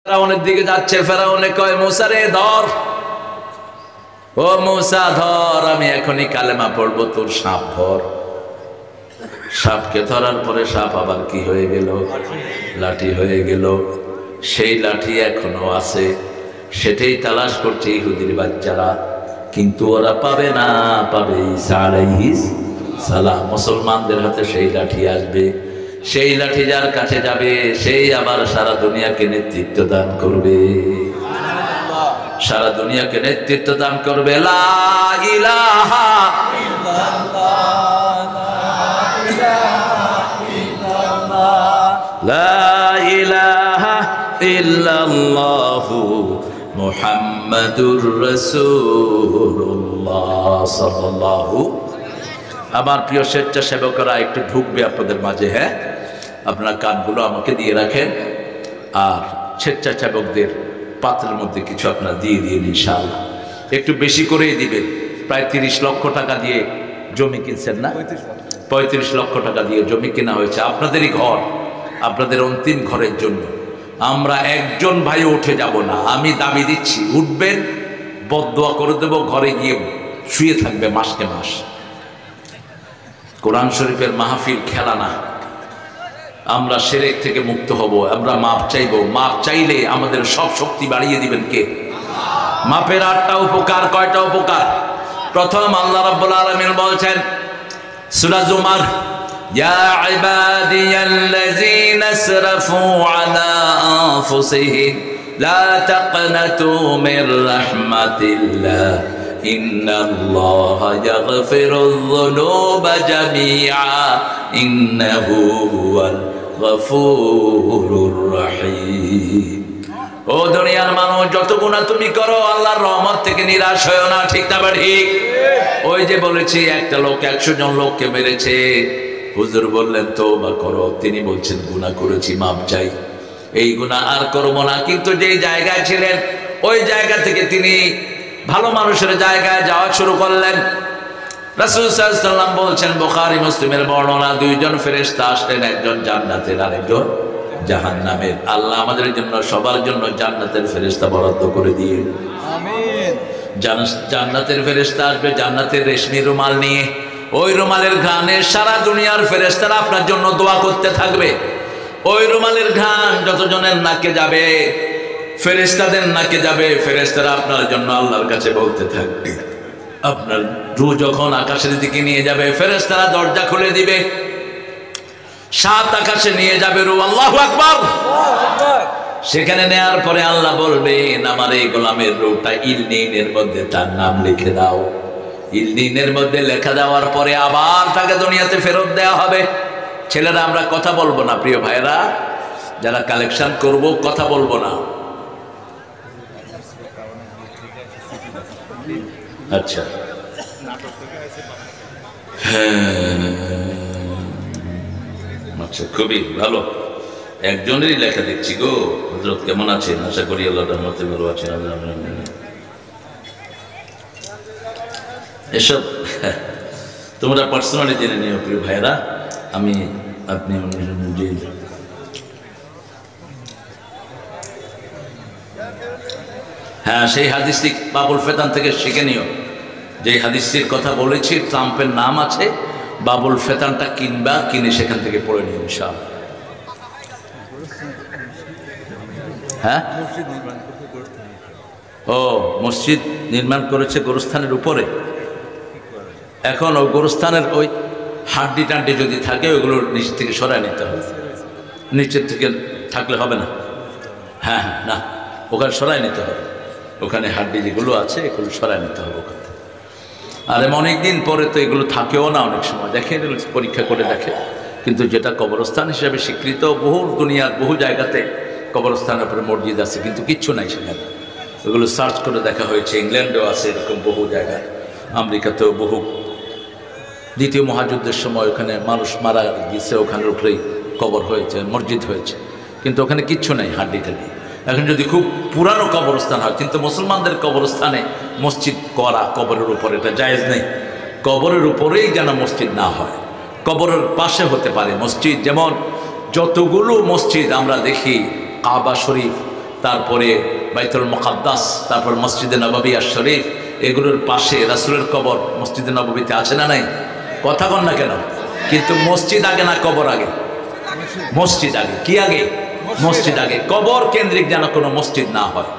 ফেরাউনের দিকে যাচ্ছে। ফেরাউনে কয়, মুসা রে ধর, ও মুসা ধর, আমি এখনই কালেমা পড়বো, তোর সাপ ধর। সাপকে ধরার পরে সাপ আবার কি হয়ে গেল? লাঠি হয়ে গেল। সেই লাঠি এখনো আছে, সেটাই তালাশ করছে ইহুদির বাচ্চারা, কিন্তু ওরা পাবে না। পাবে ঈসা আলাইহিস সালাম, মুসলমানদের হাতে সেই লাঠি আসবে। সেই লাঠি যার কাছে যাবে, সেই আবার সারা দুনিয়াকে নেতৃত্ব দান করবে। সারা দুনিয়াকে নেতৃত্ব দান করবে। লা ইলাহা লা ইলাহা ইল্লাল্লাহু মুহাম্মাদুর রাসূলুল্লাহ সাল্লাল্লাহু। আমার প্রিয় স্বেচ্ছাসেবকরা একটু ঢুকবে আপনাদের মাঝে। হ্যাঁ, আপনার কানগুলো আমাকে দিয়ে রাখেন, আর স্বেচ্ছাসেবকদের পাত্রের মধ্যে কিছু আপনারা দিয়ে দিন ইনশাআল্লাহ। একটু বেশি করেই দিবেন। প্রায় 30 লক্ষ টাকা দিয়ে জমি কিনছেন না? 35 লক্ষ টাকা দিয়ে জমি কেনা হয়েছে আপনাদেরই ঘর, আপনাদের অন্তিম ঘরের জন্য। আমরা একজন ভাই উঠে যাব না, আমি দাবি দিচ্ছি, উঠবেন, বদদোয়া করে দেব, ঘরে গিয়ে শুয়ে থাকবে মাসকে মাস। কোরআন শরীফের মাহফিল খেলা না। আমরা শিরক থেকে মুক্ত হব, আমরা মাপ চাইব। মাপ চাইলে আমাদের সব শক্তি বাড়িয়ে দিবেন কে? মাপের 8টা উপকার। কয়টা উপকার? প্রথম, আল্লাহ রাব্বুল আলামিন বলছেন সূরা জুমার, ইয়া ইবাদিয়াল্লাযীনা আসরাফু আলা আনফুসিহিম লা তাকনাতু মির রাহমাতিল্লাহ ইন্নাল্লাহা ইয়াগফিরুয যুনুবা জামিআ ইন্নাহু হুয়াল গফুরুর রহিম। ও দুনিয়ার মানুষ, যত গুনাহ তুমি করো, আল্লাহর রহমত থেকে নিরাশ হয়ো না। ঠিক না ঠিক? ওই যে বলেছি, একটা লোক 100 জন লোককে মেরেছে, হুজুর বললেন তওবা করো, তিনি বলছেন গুনাহ করেছি, মাপ চাই, এই গুনাহ আর করব না। কিন্তু যেই জায়গায় ছিলেন, ওই জায়গা থেকে তিনি ভালো মানুষের জায়গায় যাওয়া শুরু করলেন। রাসূল সাল্লাল্লাহু আলাইহি ওয়াসাল্লাম বলছেন, বুখারী মুসলিমের বর্ণনা, 2 জন ফেরেশতা আসলেন, একজন জান্নাতের, আরেকজন জাহান্নামের। আল্লাহ আমাদের জন্য, সবার জন্য জান্নাতের ফেরেশতা বরাদ্দ করে দিয়ে। আমিন। জান্নাতের ফেরেশতা আসবে জান্নাতের রেশমি রুমাল নিয়ে। ওই রুমালের ঘ্রাণে সারা দুনিয়ার ফেরেশতারা আপনার জন্য দোয়া করতে থাকবে। ওই রুমালের ঘ্রাণ যতজনের নাকে যাবে, ফেরেশতাদের নাকে যাবে, ফেরেশতারা আপনার জন্য আল্লাহর কাছে বলতে থাকবে। আপনার রূহ যখন আকাশের দিকে নিয়ে যাবে, ফেরেশতারা দরজা খুলে দিবে, 7 আকাশে নিয়ে যাবে রূহ। আল্লাহু আকবার। সেখানে নেয়ার পরে আল্লাহ বলবেন, আমার এই গোলামের রূহটা ইলনিনের মধ্যে তার নাম লিখে দাও। ইলনিনের মধ্যে লেখা দেওয়ার পরে আবার তাকে দুনিয়াতে ফেরত দেওয়া হবে। ছেলেরা, আমরা কথা বলবো না, প্রিয় ভাইরা, যারা কালেকশন করব কথা বলবো না। আচ্ছা, আচ্ছা, খুবই ভালো। একজনেরই লেখা দেখছি গো। হযরত কেমন আছেন? আশা করি আল্লাহর রহমতে ভালো আছেন। এসব তোমরা পার্সোনালি জেনে নিও প্রিয় ভাইরা। আমি আপনি যে হ্যাঁ, সেই হাদিসটি বাবুল ফেতান থেকে শিখে নিও। যে হাদিসটির কথা বলেছি, ট্রাম্পের নাম আছে, বাবুল ফেতানটা কিনবা, কিনে সেখান থেকে পড়ে নিও ইনশাআল্লাহ। হ্যাঁ, ও মসজিদ নির্মাণ করেছে গোরস্থানের উপরে। এখন ওই গোরস্থানের ওই হাড্ডি টাড্ডি যদি থাকে, ওইগুলো নিচ থেকে সরাই নিতে হবে। নিচের থেকে থাকলে হবে না। হ্যাঁ হ্যাঁ, না, ওখানে সরাই নিতে হবে। ওখানে হাড্ডি যেগুলো আছে, এগুলো সরাই নিতে হবে ওখানে। আর অনেক দিন পরে তো এগুলো থাকেও না, অনেক সময় দেখে, পরীক্ষা করে দেখে। কিন্তু যেটা কবরস্থান হিসাবে স্বীকৃত, বহু দুনিয়ার বহু জায়গাতে কবরস্থানের উপরে মসজিদ আছে, কিন্তু কিচ্ছু নাই সেখানে। ওগুলো সার্চ করে দেখা হয়েছে। ইংল্যান্ডেও আছে এরকম বহু জায়গায়, আমেরিকাতেও বহু। দ্বিতীয় মহাযুদ্ধের সময় ওখানে মানুষ মারা গিয়েছে, ওখানের উপরেই কবর হয়েছে, মসজিদ হয়েছে, কিন্তু ওখানে কিচ্ছু নাই হাড্ডি টাড্ডি। এখন যদি খুব পুরানো কবরস্থান হয়, কিন্তু মুসলমানদের কবরস্থানে মসজিদ করা কবরের উপরে, এটা জায়েজ নেই। কবরের উপরেই যেন মসজিদ না হয়, কবরের পাশে হতে পারে মসজিদ। যেমন যতগুলো মসজিদ আমরা দেখি, কাবা শরীফ তারপরে বাইতুল মুকাদ্দাস, তারপর মসজিদে নববী আর শরীফ, এগুলোর পাশে রাসূলের কবর মসজিদে নববীতে আছে না নাই? কথা কন না কেন? কিন্তু মসজিদ আগে না কবর আগে? মসজিদ আগে। কি আগে? মসজিদ আগে। কবর কেন্দ্রিক যেন কোনো মসজিদ না হয়,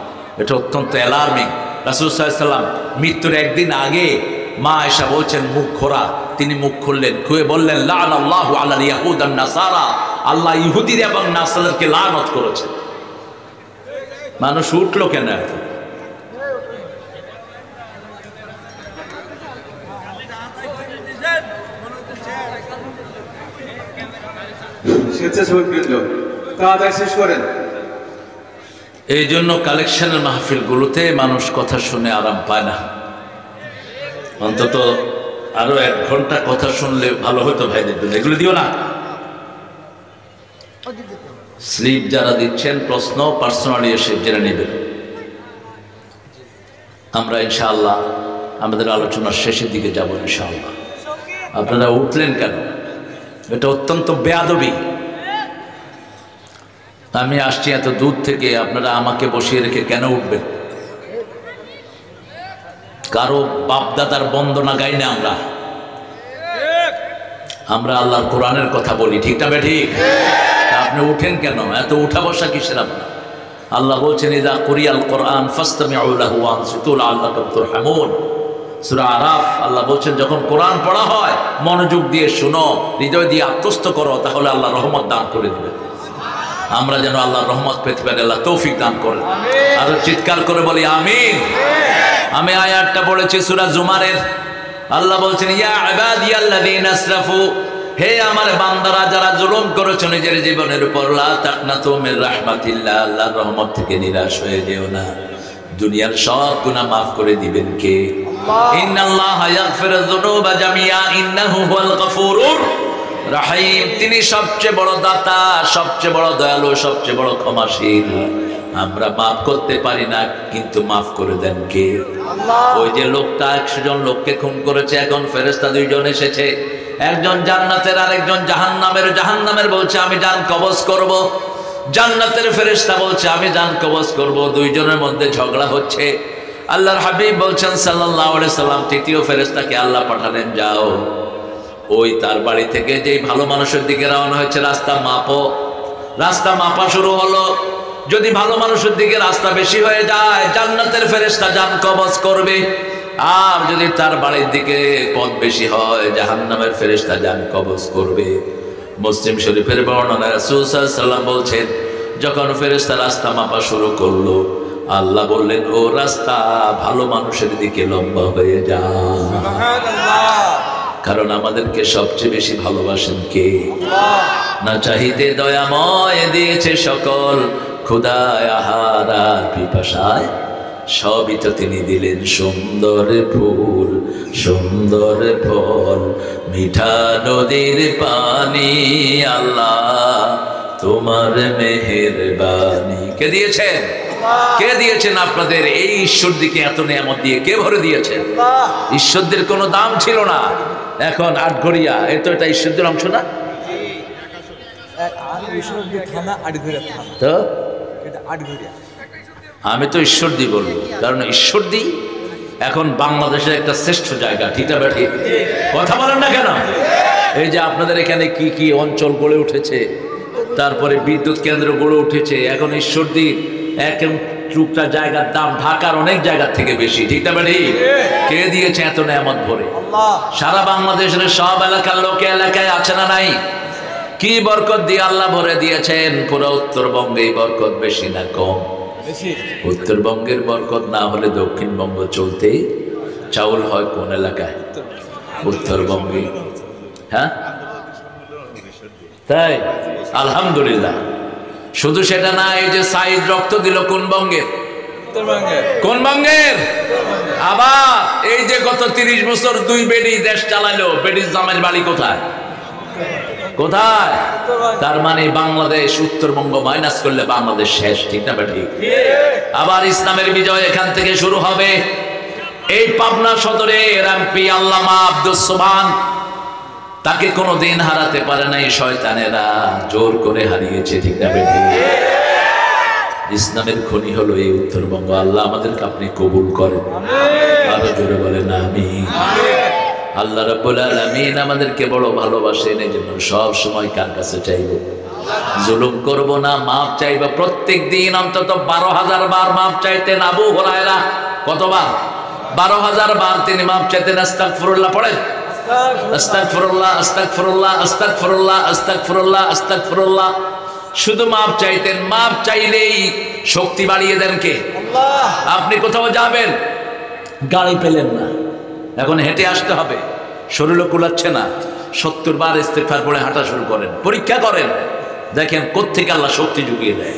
এটা অত্যন্ত অ্যালার্মিং। রাসূল সাল্লাল্লাহু আলাইহি ওয়াসাল্লাম মৃত্যুর একদিন আগে মা আয়েশা বলছেন মুখ খোরা, তিনি মুখ খুললেন, খুলে বললেন লাআনাল্লাহু আলাল ইয়াহুদ ওয়ান নাসারা, আল্লাহ ইহুদির এবং নাসারাকে লানত করেছেন। মানুষ উঠলো কেন? এই জন্য কালেকশনের মাহফিলগুলোতে মানুষ কথা শুনে আরাম পায় না। অন্তত আরো 1 ঘন্টা কথা শুনলে ভালো হতো ভাইদের জন্য। এগুলো দিও না। স্লিপ যারা দিচ্ছেন প্রশ্ন পার্সোনালি এসে জেনে নেবেন। আমরা ইনশাআল্লাহ আমাদের আলোচনার শেষের দিকে যাব ইনশাআল্লাহ। আপনারা উঠলেন কেন? এটা অত্যন্ত বেয়াদবি। আমি আসছি এত দূর থেকে, আপনারা আমাকে বসিয়ে রেখে কেন উঠবেন? কারো বাপদাদার বন্দনা গাই না আমরা আল্লাহর কোরআনের কথা বলি, ঠিক না ঠিক? আপনি উঠেন কেন? এত উঠা বসা কিসের আপনার? আল্লাহ বলছেন ইযা কুরিয়াল কোরআন ফাসতামিউ লাহু ওয়া আনসিতু লাআল্লাকুম তুরহামুন। সূরা আরাফ আল্লাহ বলছেন যখন কোরআন পড়া হয় মনোযোগ দিয়ে শুনো, হৃদয় দিয়ে আত্মস্থ করো, তাহলে আল্লাহ রহমত দান করে দিবেন। আমরা যেন আল্লাহর রহমত পেতে পারি, আল্লাহ তৌফিক দান করেন। আর চিৎকার করে বলি আমিন। আমি আয়াতটা পড়েছি সূরা জুমারের। আল্লাহ বলছেন ইয়া ইবাদিয়াল্লাযীনা আসরাফু, হে আমার বান্দারা যারা জুলুম করেছো নিজের জীবনের উপর, লা তাকনাতু মির রাহমাতিল্লাহ, আল্লাহর রহমত থেকে নিরাশ হয়ে যেও না। দুনিয়ার সব গুনাহ মাফ করে দিবেন কে? ইন্নাল্লাহা ইয়াগফিরুয যুনুবা জামিআ ইন্নাহু হুয়াল গফুরুর রাহিম। তিনি সবচেয়ে বড় দাতা, সবচেয়ে বড় দয়ালু, সবচেয়ে বড় ক্ষমাশীল। আমরা মাফ করতে পারি না, কিন্তু মাফ করে দেন কে? ওই যে লোকটা 100 জন লোককে খুন করেছে, এখন ফেরেশতা 2 জন এসেছে, একজন জান্নাতের আর একজন জাহান্নামের। জাহান্নামের বলছে আমি জান কবজ করব, জান্নাতের ফেরেশতা বলছে আমি জান কবজ করব। 2 জনের মধ্যে ঝগড়া হচ্ছে। আল্লাহর হাবিব বলছেন সাল্লাল্লাহু আলাইহি সাল্লাম, তৃতীয় ফেরেশতাকে আল্লাহ পাঠালেন, যাও ওই তার বাড়ি থেকে যেই ভালো মানুষের দিকে রওনা হয়েছে রাস্তা মাপো। রাস্তা মাপা শুরু হলো। যদি ভালো মানুষের দিকে রাস্তা বেশি হয়ে যায় জান্নাতের ফেরেশতা জান কবজ করবে, আর যদি তার বাড়ির দিকে পথ বেশি হয় জাহান্নামের ফেরেশতা জান কবজ করবে। মুসলিম শরীফের বর্ণনা রাসূল সাল্লাল্লাহু আলাইহি ওয়াসাল্লাম বলছেন যখন ফেরেশতা রাস্তা মাপা শুরু করলো, আল্লাহ বললেন ও রাস্তা ভালো মানুষের দিকে লম্বা হয়ে যায়। সুবহানাল্লাহ। কারণ আমাদেরকে সবচেয়ে বেশি ভালোবাসেন কে? না চাহিতে দয়াময় দিয়েছে সকল, ক্ষুধায় আহার আর পিপাসায় সবই তো তিনি দিলেন। সুন্দর ফুল সুন্দর ফল মিঠা নদীর পানি, আল্লাহ তোমার মেহেরবানি। কে দিয়েছেন? কে দিয়েছেন আপনাদের এই ঈশ্বরদীকে এত নেয়ামত দিয়ে? কে ভরে দিয়েছেন? ঈশ্বরদের কোনো দাম ছিল না। এখন আটঘরিয়া এ তো এটা ঈশ্বরদের অংশ না? তো আমি তো ঈশ্বরদী বলবো, কারণ ঈশ্বরদী এখন বাংলাদেশের একটা শ্রেষ্ঠ জায়গা, ঠিক না ঠিক? কথা বলেন না কেন? এই যে আপনাদের এখানে কি কি অঞ্চল গড়ে উঠেছে, তারপরে বিদ্যুৎ কেন্দ্র গড়ে উঠেছে, এখন ঈশ্বরদী এক টুকটা জায়গার দাম ঢাকার অনেক জায়গার থেকে বেশি, ঠিক না ঠিক? কে দিয়েছে এত নেয়ামত ভরে? সারা বাংলাদেশের সব এলাকার লোকে এলাকায় আছে না নাই? কি বরকত দিয়ে আল্লাহ ভরে দিয়েছেন। পুরো উত্তরবঙ্গে বরকত বেশি না কম? উত্তরবঙ্গের বরকত না হলে দক্ষিণবঙ্গ চলতে। চাউল হয় কোন এলাকায়? উত্তরবঙ্গে। হ্যাঁ তাই আলহামদুলিল্লাহ। শুধু সেটা না, এই যে সাইদ রক্ত দিল কোন বঙ্গের? কোন বঙ্গের? আবার এই যে গত 30 বছর 2 বেডি দেশ চালালো, বেডির জামাইয়ের বাড়ি কোথায়? কোথায়? তার মানে বাংলাদেশ, উত্তরবঙ্গ মাইনাস করলে বাংলাদেশ শেষ, ঠিক না ঠিক? আবার ইসলামের বিজয় এখান থেকে শুরু হবে। এই পাবনা সদরের এমপি আল্লামা আব্দুস সুবহান, তাকে কোনোদিন হারাতে পারে নাই শয়তানেরা, জোর করে হারিয়েছে, ঠিক না ঠিক? ইসলামের খনি হলো এই উত্তরবঙ্গ। আল্লাহ আমাদেরকে আপনি কবুল করেন, আরো জোরে বলেন আমিন। আল্লাহ রাব্বুল আলামিন আমাদেরকে বড় ভালোবাসেন, এই জন্য সব সময় কার কাছে চাইব? জুলুম করব না, মাপ চাইব। প্রত্যেক দিন অন্তত 12,000 বার মাপ চাইতেন আবু হুরায়রা। কতবার? 12,000 বার তিনি মাপ চাইতেন। আস্তাগফিরুল্লাহ পড়েন, আস্তাগফিরুল্লাহ আস্তাগফিরুল্লাহ আস্তাগফিরুল্লাহ আস্তাগফিরুল্লাহ আস্তাগফিরুল্লাহ। শুধু মাপ চাইতেন। মাপ চাইলেই শক্তি বাড়িয়ে দেন কে? আল্লাহ। আপনি কোথাও যাবেন, গাড়ি পেলেন না, এখন হেঁটে আসতে হবে, শরীরও কুলাচ্ছে না, 70 বার ইস্তেগফার পড়ে হাঁটা শুরু করেন, পরীক্ষা করেন, দেখেন কোত্থেকে আল্লাহ শক্তি জুগিয়ে দেয়।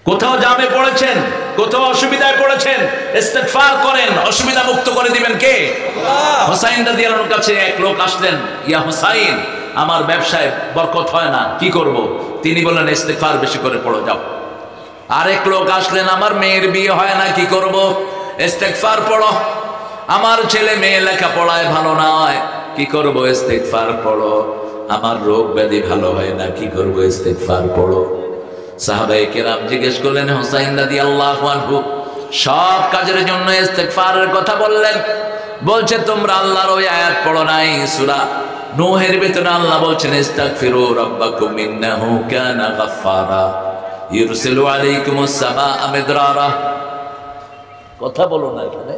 কোথাও জামে পড়েছেন, কোথাও অসুবিধায় পড়েছেন, ইস্তেগফার করেন, অসুবিধা মুক্ত করে দিবেন কে? আল্লাহ। হুসাইন রাদিয়াল্লাহু আনহুর কাছে এক লোক আসলেন, ইয়া হুসাইন, আমার ব্যবসায় বরকত হয় না, কি করব? তিনি বললেন ইস্তেগফার বেশি করে পড়ো যাও। আরেক লোক আসলেন, আমার মেয়ের বিয়ে হয় না, কি করব? ইস্তেগফার পড়ো। আমার ছেলে মেয়ে লেখাপড়ায় ভালো নয়, কি করব? ইস্তেগফার পড়ো। আমার রোগ ব্যাধি ভালো হয় না, কি করব? ইস্তেগফার পড়ো। সাহাবায়ে কেরাম জিজ্ঞেস করলেন, হুসাইন রাদিয়াল্লাহু আনহু সব কাজের জন্য ইস্তেগফারের কথা বললেন, বলছে তোমরা আল্লাহর ওই আয়াত পড়ো নাই? সূরা নূহের ভিতরে আল্লাহ বলছেন ইস্তাগফিরু রাব্বাকুম ইন্নাহু কানা গাফফারা ইউরসিলু আলাইকুমুস সামাআ মিদরারা। কথা বলো না এখানে।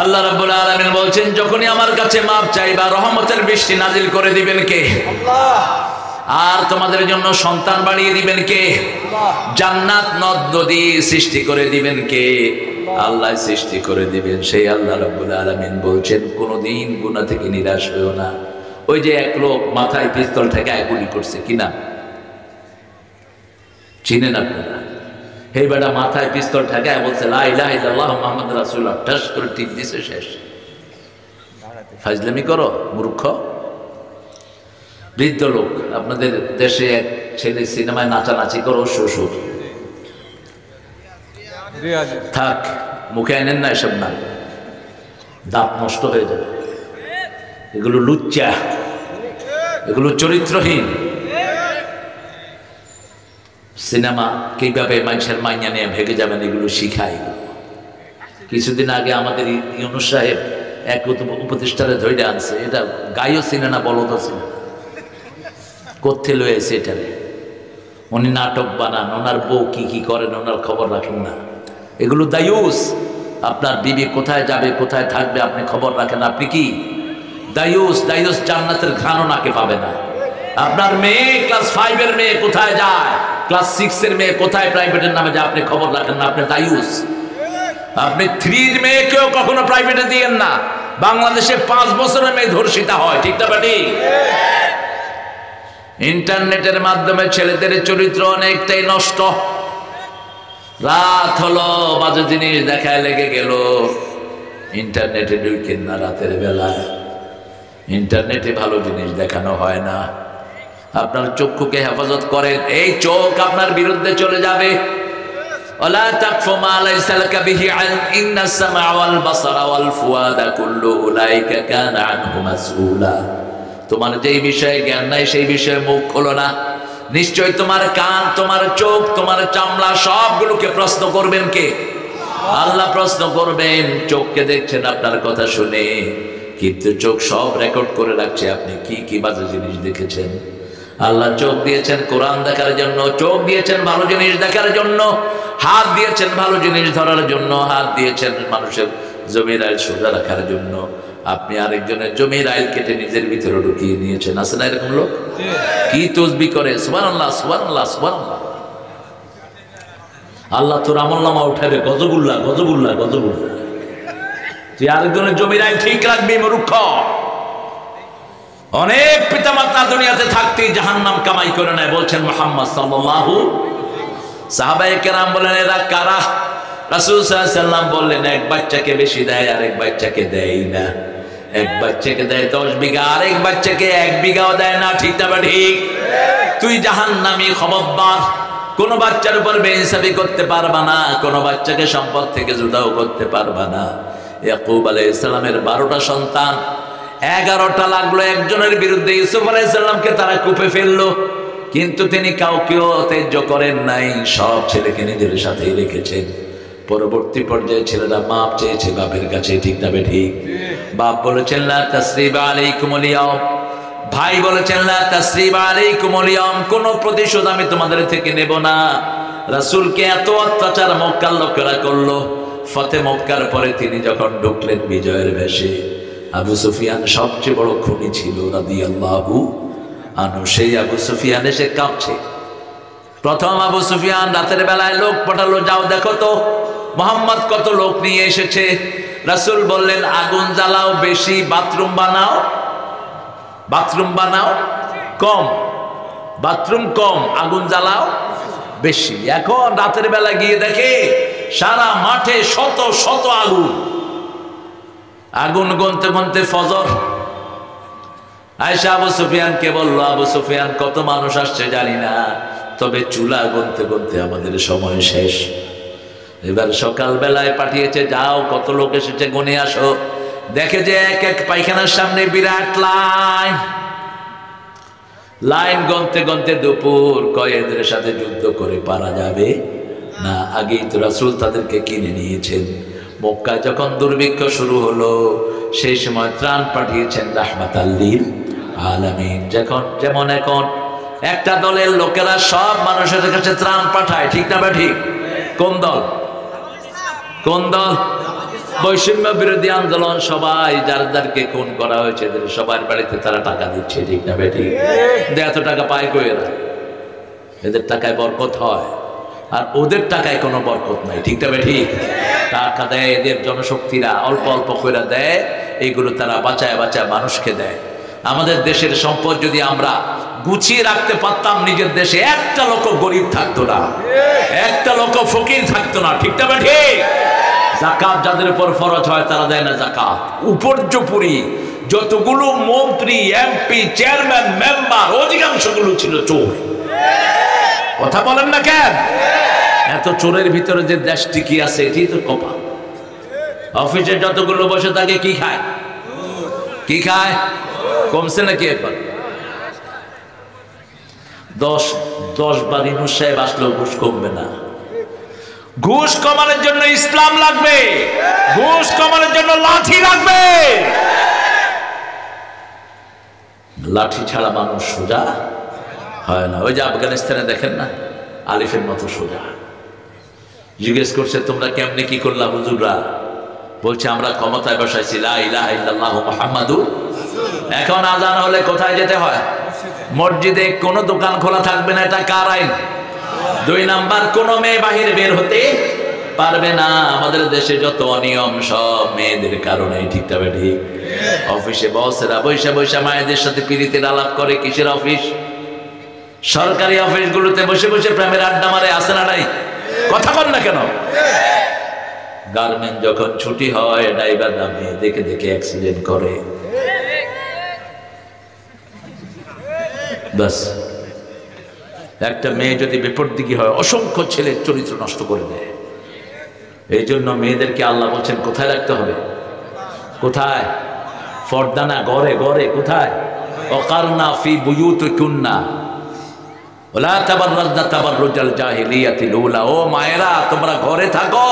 আল্লাহ রাব্বুল আলামিন বলছেন, যখনই আমার কাছে মাপ চাইবা, রহমতের বৃষ্টি নাজিল করে দিবেন কে? আল্লাহ। আর তোমাদের জন্য সন্তান বাড়িয়ে দিবেন কে? আল্লাহ। জান্নাত নদ নদী সৃষ্টি করে দিবেন কে? আল্লাহ সৃষ্টি করে দিবেন। সেই আল্লাহ রাব্বুল আলামিন বলছেন, কোনোদিন গুনাহ থেকে নিরাশ হইও না। ওই যে এক লোক মাথায় পিস্তল ঠেকায় গুলি করছে, কিনা চিনেন আপনারা? এই বেটা মাথায় পিস্তল ঠেকায় বলছে লা ইলাহা ইল্লাল্লাহু মুহাম্মাদুর রাসূলুল্লাহ, ঠাস করে টিপ দিছে, শেষ। ফাজলামি করো মূর্খ। বৃদ্ধ লোক, আপনাদের দেশে এক ছেলে সিনেমায় নাচানাচি করো, শ্বশুর থাক, মুখে আনেন না এসব না, দাঁত নষ্ট হয়ে যাবে। এগুলো লুচ্চা, এগুলো চরিত্রহীন। সিনেমা কিভাবে মানুষের মাইয়া নিয়ে ভেগে যাবেন, এগুলো শিখায়। কিছুদিন আগে আমাদের ইউনুস সাহেব এক উপদেষ্টারে ধৈর্য আনছে, এটা গাইও সিনেমা, বলো তো সিনেমা কোথে লয়েছে এটারে। উনি নাটক বানান, ওনার বউ কি কি করেন ওনার খবর রাখেন না। এগুলো দায়ুস। আপনার বিবি কোথায় যাবে, কোথায় থাকবে, আপনি খবর রাখেন। আপনি কি দায়ুস? দায়ুস জান্নাতের ঘ্রাণও নাকে পাবে না। আপনার মেয়ে ক্লাস 5 এর মেয়ে কোথায় যায়, ক্লাস 6 এর মেয়ে কোথায় প্রাইভেটের নামে যায়, আপনি খবর রাখেন না, আপনি দায়ুস। আপনি 3 এর মেয়েকেও কখনো প্রাইভেটে দিয়েন না। বাংলাদেশে 5 বছরের মেয়ে ধর্ষিতা হয়, ঠিক না বেটি? ইন্টারনেটের মাধ্যমে ছেলেদের চরিত্র অনেকটাই নষ্ট। রাত হলো, বাজে জিনিস দেখায় লেগে গেল। ইন্টারনেটে ঢুকেন না রাতের বেলায়, ইন্টারনেটে ভালো জিনিস দেখানো হয় না। আপনার চক্ষুকে হেফাজত করেন, এই চোখ আপনার বিরুদ্ধে চলে যাবে। ওয়ালা তাকফু মা লাইসা লাকা বিহি ইলম ইন্নাস সামআ ওয়াল বাসারা ওয়াল ফুয়াদা কুল্লু উলাইকা কানা আনহু মাসউলা। তোমার যেই বিষয়ে জ্ঞান নাই সেই বিষয়ে মুখ খোলো না, নিশ্চয় তোমার কান, তোমার চোখ, তোমার চামড়া সবগুলোকে প্রশ্ন করবেন কে? আল্লাহ প্রশ্ন করবেন। চোখকে দেখছেন আপনার কথা শুনে, কিন্তু চোখ সব রেকর্ড করে রাখছে আপনি কি কি বাজে জিনিস দেখেছেন। আল্লাহ চোখ দিয়েছেন কোরআন দেখার জন্য, চোখ দিয়েছেন ভালো জিনিস দেখার জন্য, হাত দিয়েছেন ভালো জিনিস ধরার জন্য, হাত দিয়েছেন মানুষের জমির আইল সোজা রাখার জন্য। আপনি আরেকজনের জমির আইল কেটে নিজের ভিতরে ঢুকিয়ে নিয়েছেন। আছে না এরকম লোক? কি তসবি করে, সুবহানাল্লাহ সুবহানাল্লাহ সুবহানাল্লাহ। আল্লাহ তোর আমলনামা উঠাবে, গজবুল্লাহ গজবুল্লাহ গজবুল্লাহ। তুই আরেকজনের জমির আইল ঠিক রাখবি মূর্খ। অনেক পিতামাতা দুনিয়াতে থাকতে জাহান্নাম কামাই করে নেয়, বলছেন মুহাম্মদ সাল্লাল্লাহু। সাহাবায়ে কেরাম বলেন এরা কারা? রাসূল সাল্লাল্লাহু আলাইহি ওয়াসাল্লাম বললেন এক বাচ্চাকে বেশি দেয়, আরেক বাচ্চাকে দেয় না। এক বাচ্চাকে দেয় 10 বিঘা, আরেক বাচ্চাকে 1 বিঘাও দেয় না, ঠিক না ঠিক? তুই জাহান্নামী, খবরদার। কোন বাচ্চার উপর বেইনসাফি করতে পারবা না, কোন বাচ্চাকে সম্পদ থেকে জুদাও করতে পারবা না। ইয়াকুব আলাইহিস সালামের 12টা সন্তান, 11টা লাগলো একজনের বিরুদ্ধে। ইউসুফ আলাইহিস সালামকে তারা কূপে ফেললো। কিন্তু তিনি কাউকেও ত্যায্য করেন নাই, সব ছেলেকে নিজের সাথেই রেখেছেন। পরবর্তী পর্যায়ে ছেলেরা মাপ চেয়েছে বাপের কাছে, ঠিক না বেঠিক? বাপ বলেছেন লা তাসরিবা আলাইকুমুল ইয়াউম, ভাই বলেছেন লা তাসরিবা আলাইকুমুল ইয়াউম, কোনো প্রতিশোধ আমি তোমাদের থেকে নেব না। রাসূলকে এত অত্যাচার মক্কার লোকেরা করলো, ফতে মক্কার পরে তিনি যখন ঢুকলেন বিজয়ের বেশে, আবু সুফিয়ান সবচেয়ে বড় খুনি ছিল রাদিয়াল্লাহু আনহু। সেই আবু সুফিয়ান এসে কাঁপছে। প্রথম আবু সুফিয়ান রাতের বেলায় লোক পাঠালো, যাও দেখো তো মুহাম্মদ কত লোক নিয়ে এসেছে। রাসূল বললেন আগুন জ্বালাও বেশি, বাথরুম বানাও। বাথরুম বানাও কম, বাথরুম কম, আগুন জ্বালাও বেশি। এখন রাতের বেলা গিয়ে দেখে সারা মাঠে শত শত আগুন। আগুন গুনতে গুনতে ফজর। আয়েশা আবু সুফিয়ানকে বললো, আবু সুফিয়ান কত মানুষ আসছে জানি না, তবে চুলা গুনতে গুনতে আমাদের সময় শেষ। এবার সকাল বেলায় পাঠিয়েছে, যাও কত লোক এসেছে গুনে আসো। দেখে যে এক এক পায়খানার সামনে বিরাট লাইন। লাইন গুনতে গুনতে দুপুর, কয়েদের সাথে যুদ্ধ করে পারা যাবে না, আগেই তো রাসূল তাদেরকে কিনে নিয়েছেন। মক্কায় যখন দুর্ভিক্ষ শুরু হলো, সেই সময় ত্রাণ পাঠিয়েছেন রাহমাতাল লিল আলামিন। যেমন এখন একটা দলের লোকেরা সব মানুষের কাছে ত্রাণ পাঠায়, ঠিক না বা ঠিক? কোন দল? কোন দল? বৈষম্য বিরোধী আন্দোলন। সবাই যার যারকে খুন করা হয়েছে সবার বাড়িতে তারা টাকা দিচ্ছে, ঠিক না বেটি? এত টাকা পায় কই এরা? এদের টাকায় বরকত হয়, আর ওদের টাকায় কোনো বরকত নাই, ঠিক না বেটি? টাকা দেয় এদের জনশক্তিরা, অল্প অল্প করে দেয়, এইগুলো তারা বাঁচায় বাঁচায় মানুষকে দেয়। আমাদের দেশের সম্পদ যদি আমরা গুছিয়ে রাখতে পারতাম নিজের দেশে, একটা লোক গরিব থাকতো না, একটা লোক ফকির থাকতো না, ঠিক না বেটি? যাকাত যাদের উপর ফরজ হয় তারা দেয় না যাকাত। উপর্যুপরি যতগুলো মন্ত্রী, এমপি, চেয়ারম্যান, মেম্বার, অধিকাংশগুলো ছিল চোর। কথা বলেন না কেন? এত চোরের ভিতরে যে দেশ টিকি আছে, এটি তো কপাল। অফিসে যতগুলো বসে থাকে কি খায়? কি খায়? কমছে নাকি এখন? 10 বার ইউনূস সাহেব আসলেও ঘুষ কমবে না। ঘুষ কমানোর জন্য ইসলাম লাগবে, ঘুষ কমানোর জন্য লাঠি লাগবে। লাঠি ছাড়া মানুষ সোজা হয় না। ওই যে আফগানিস্তানে দেখেন না, আলিফের মতো সোজা। জিজ্ঞেস করছে তোমরা কেমনে কি করলা হুজুররা? বলছে আমরা ক্ষমতায় বসাইছি লা ইলাহা ইল্লাল্লাহু মুহাম্মাদুর। এখন আজান হলে কোথায় যেতে হয়? মসজিদে। কোনো দোকান খোলা থাকবে না, এটা কার আইন? 2 নাম্বার, কোনো মেয়ে বাহিরে বের হতে পারবে না। আমাদের দেশে যত অনিয়ম সব মেয়েদের কারণে, ঠিক না বেঠিক? অফিসে বসেরা বৈশা বৈশা মায়েদের সাথে পিরিতের আলাপ করে। কিসের অফিস? সরকারি অফিসগুলোতে বসে বসে প্রেমের আড্ডা মারে, আছে না নাই? কথা বল না কেন? গার্মেন্ট যখন ছুটি হয়, ড্রাইভার নামে দেখে দেখে অ্যাক্সিডেন্ট করে। বাস, একটা মেয়ে যদি বিপরীতদিকে হয়, অসংখ্য ছেলের চরিত্র নষ্ট করে দেয়। এই জন্য মেয়েদেরকে আল্লাহ বলছেন কোথায় রাখতে হবে? কোথায়? পর্দা না, ঘরে। ঘরে কোথায়? ওয়াকারনা ফি বুয়ুতিকুন্না ওয়ালা তাবাররাজনা তাবাররুজাল জাহিলিয়াতিল উলা। ও মায়েরা, তোমরা ঘরে থাকো,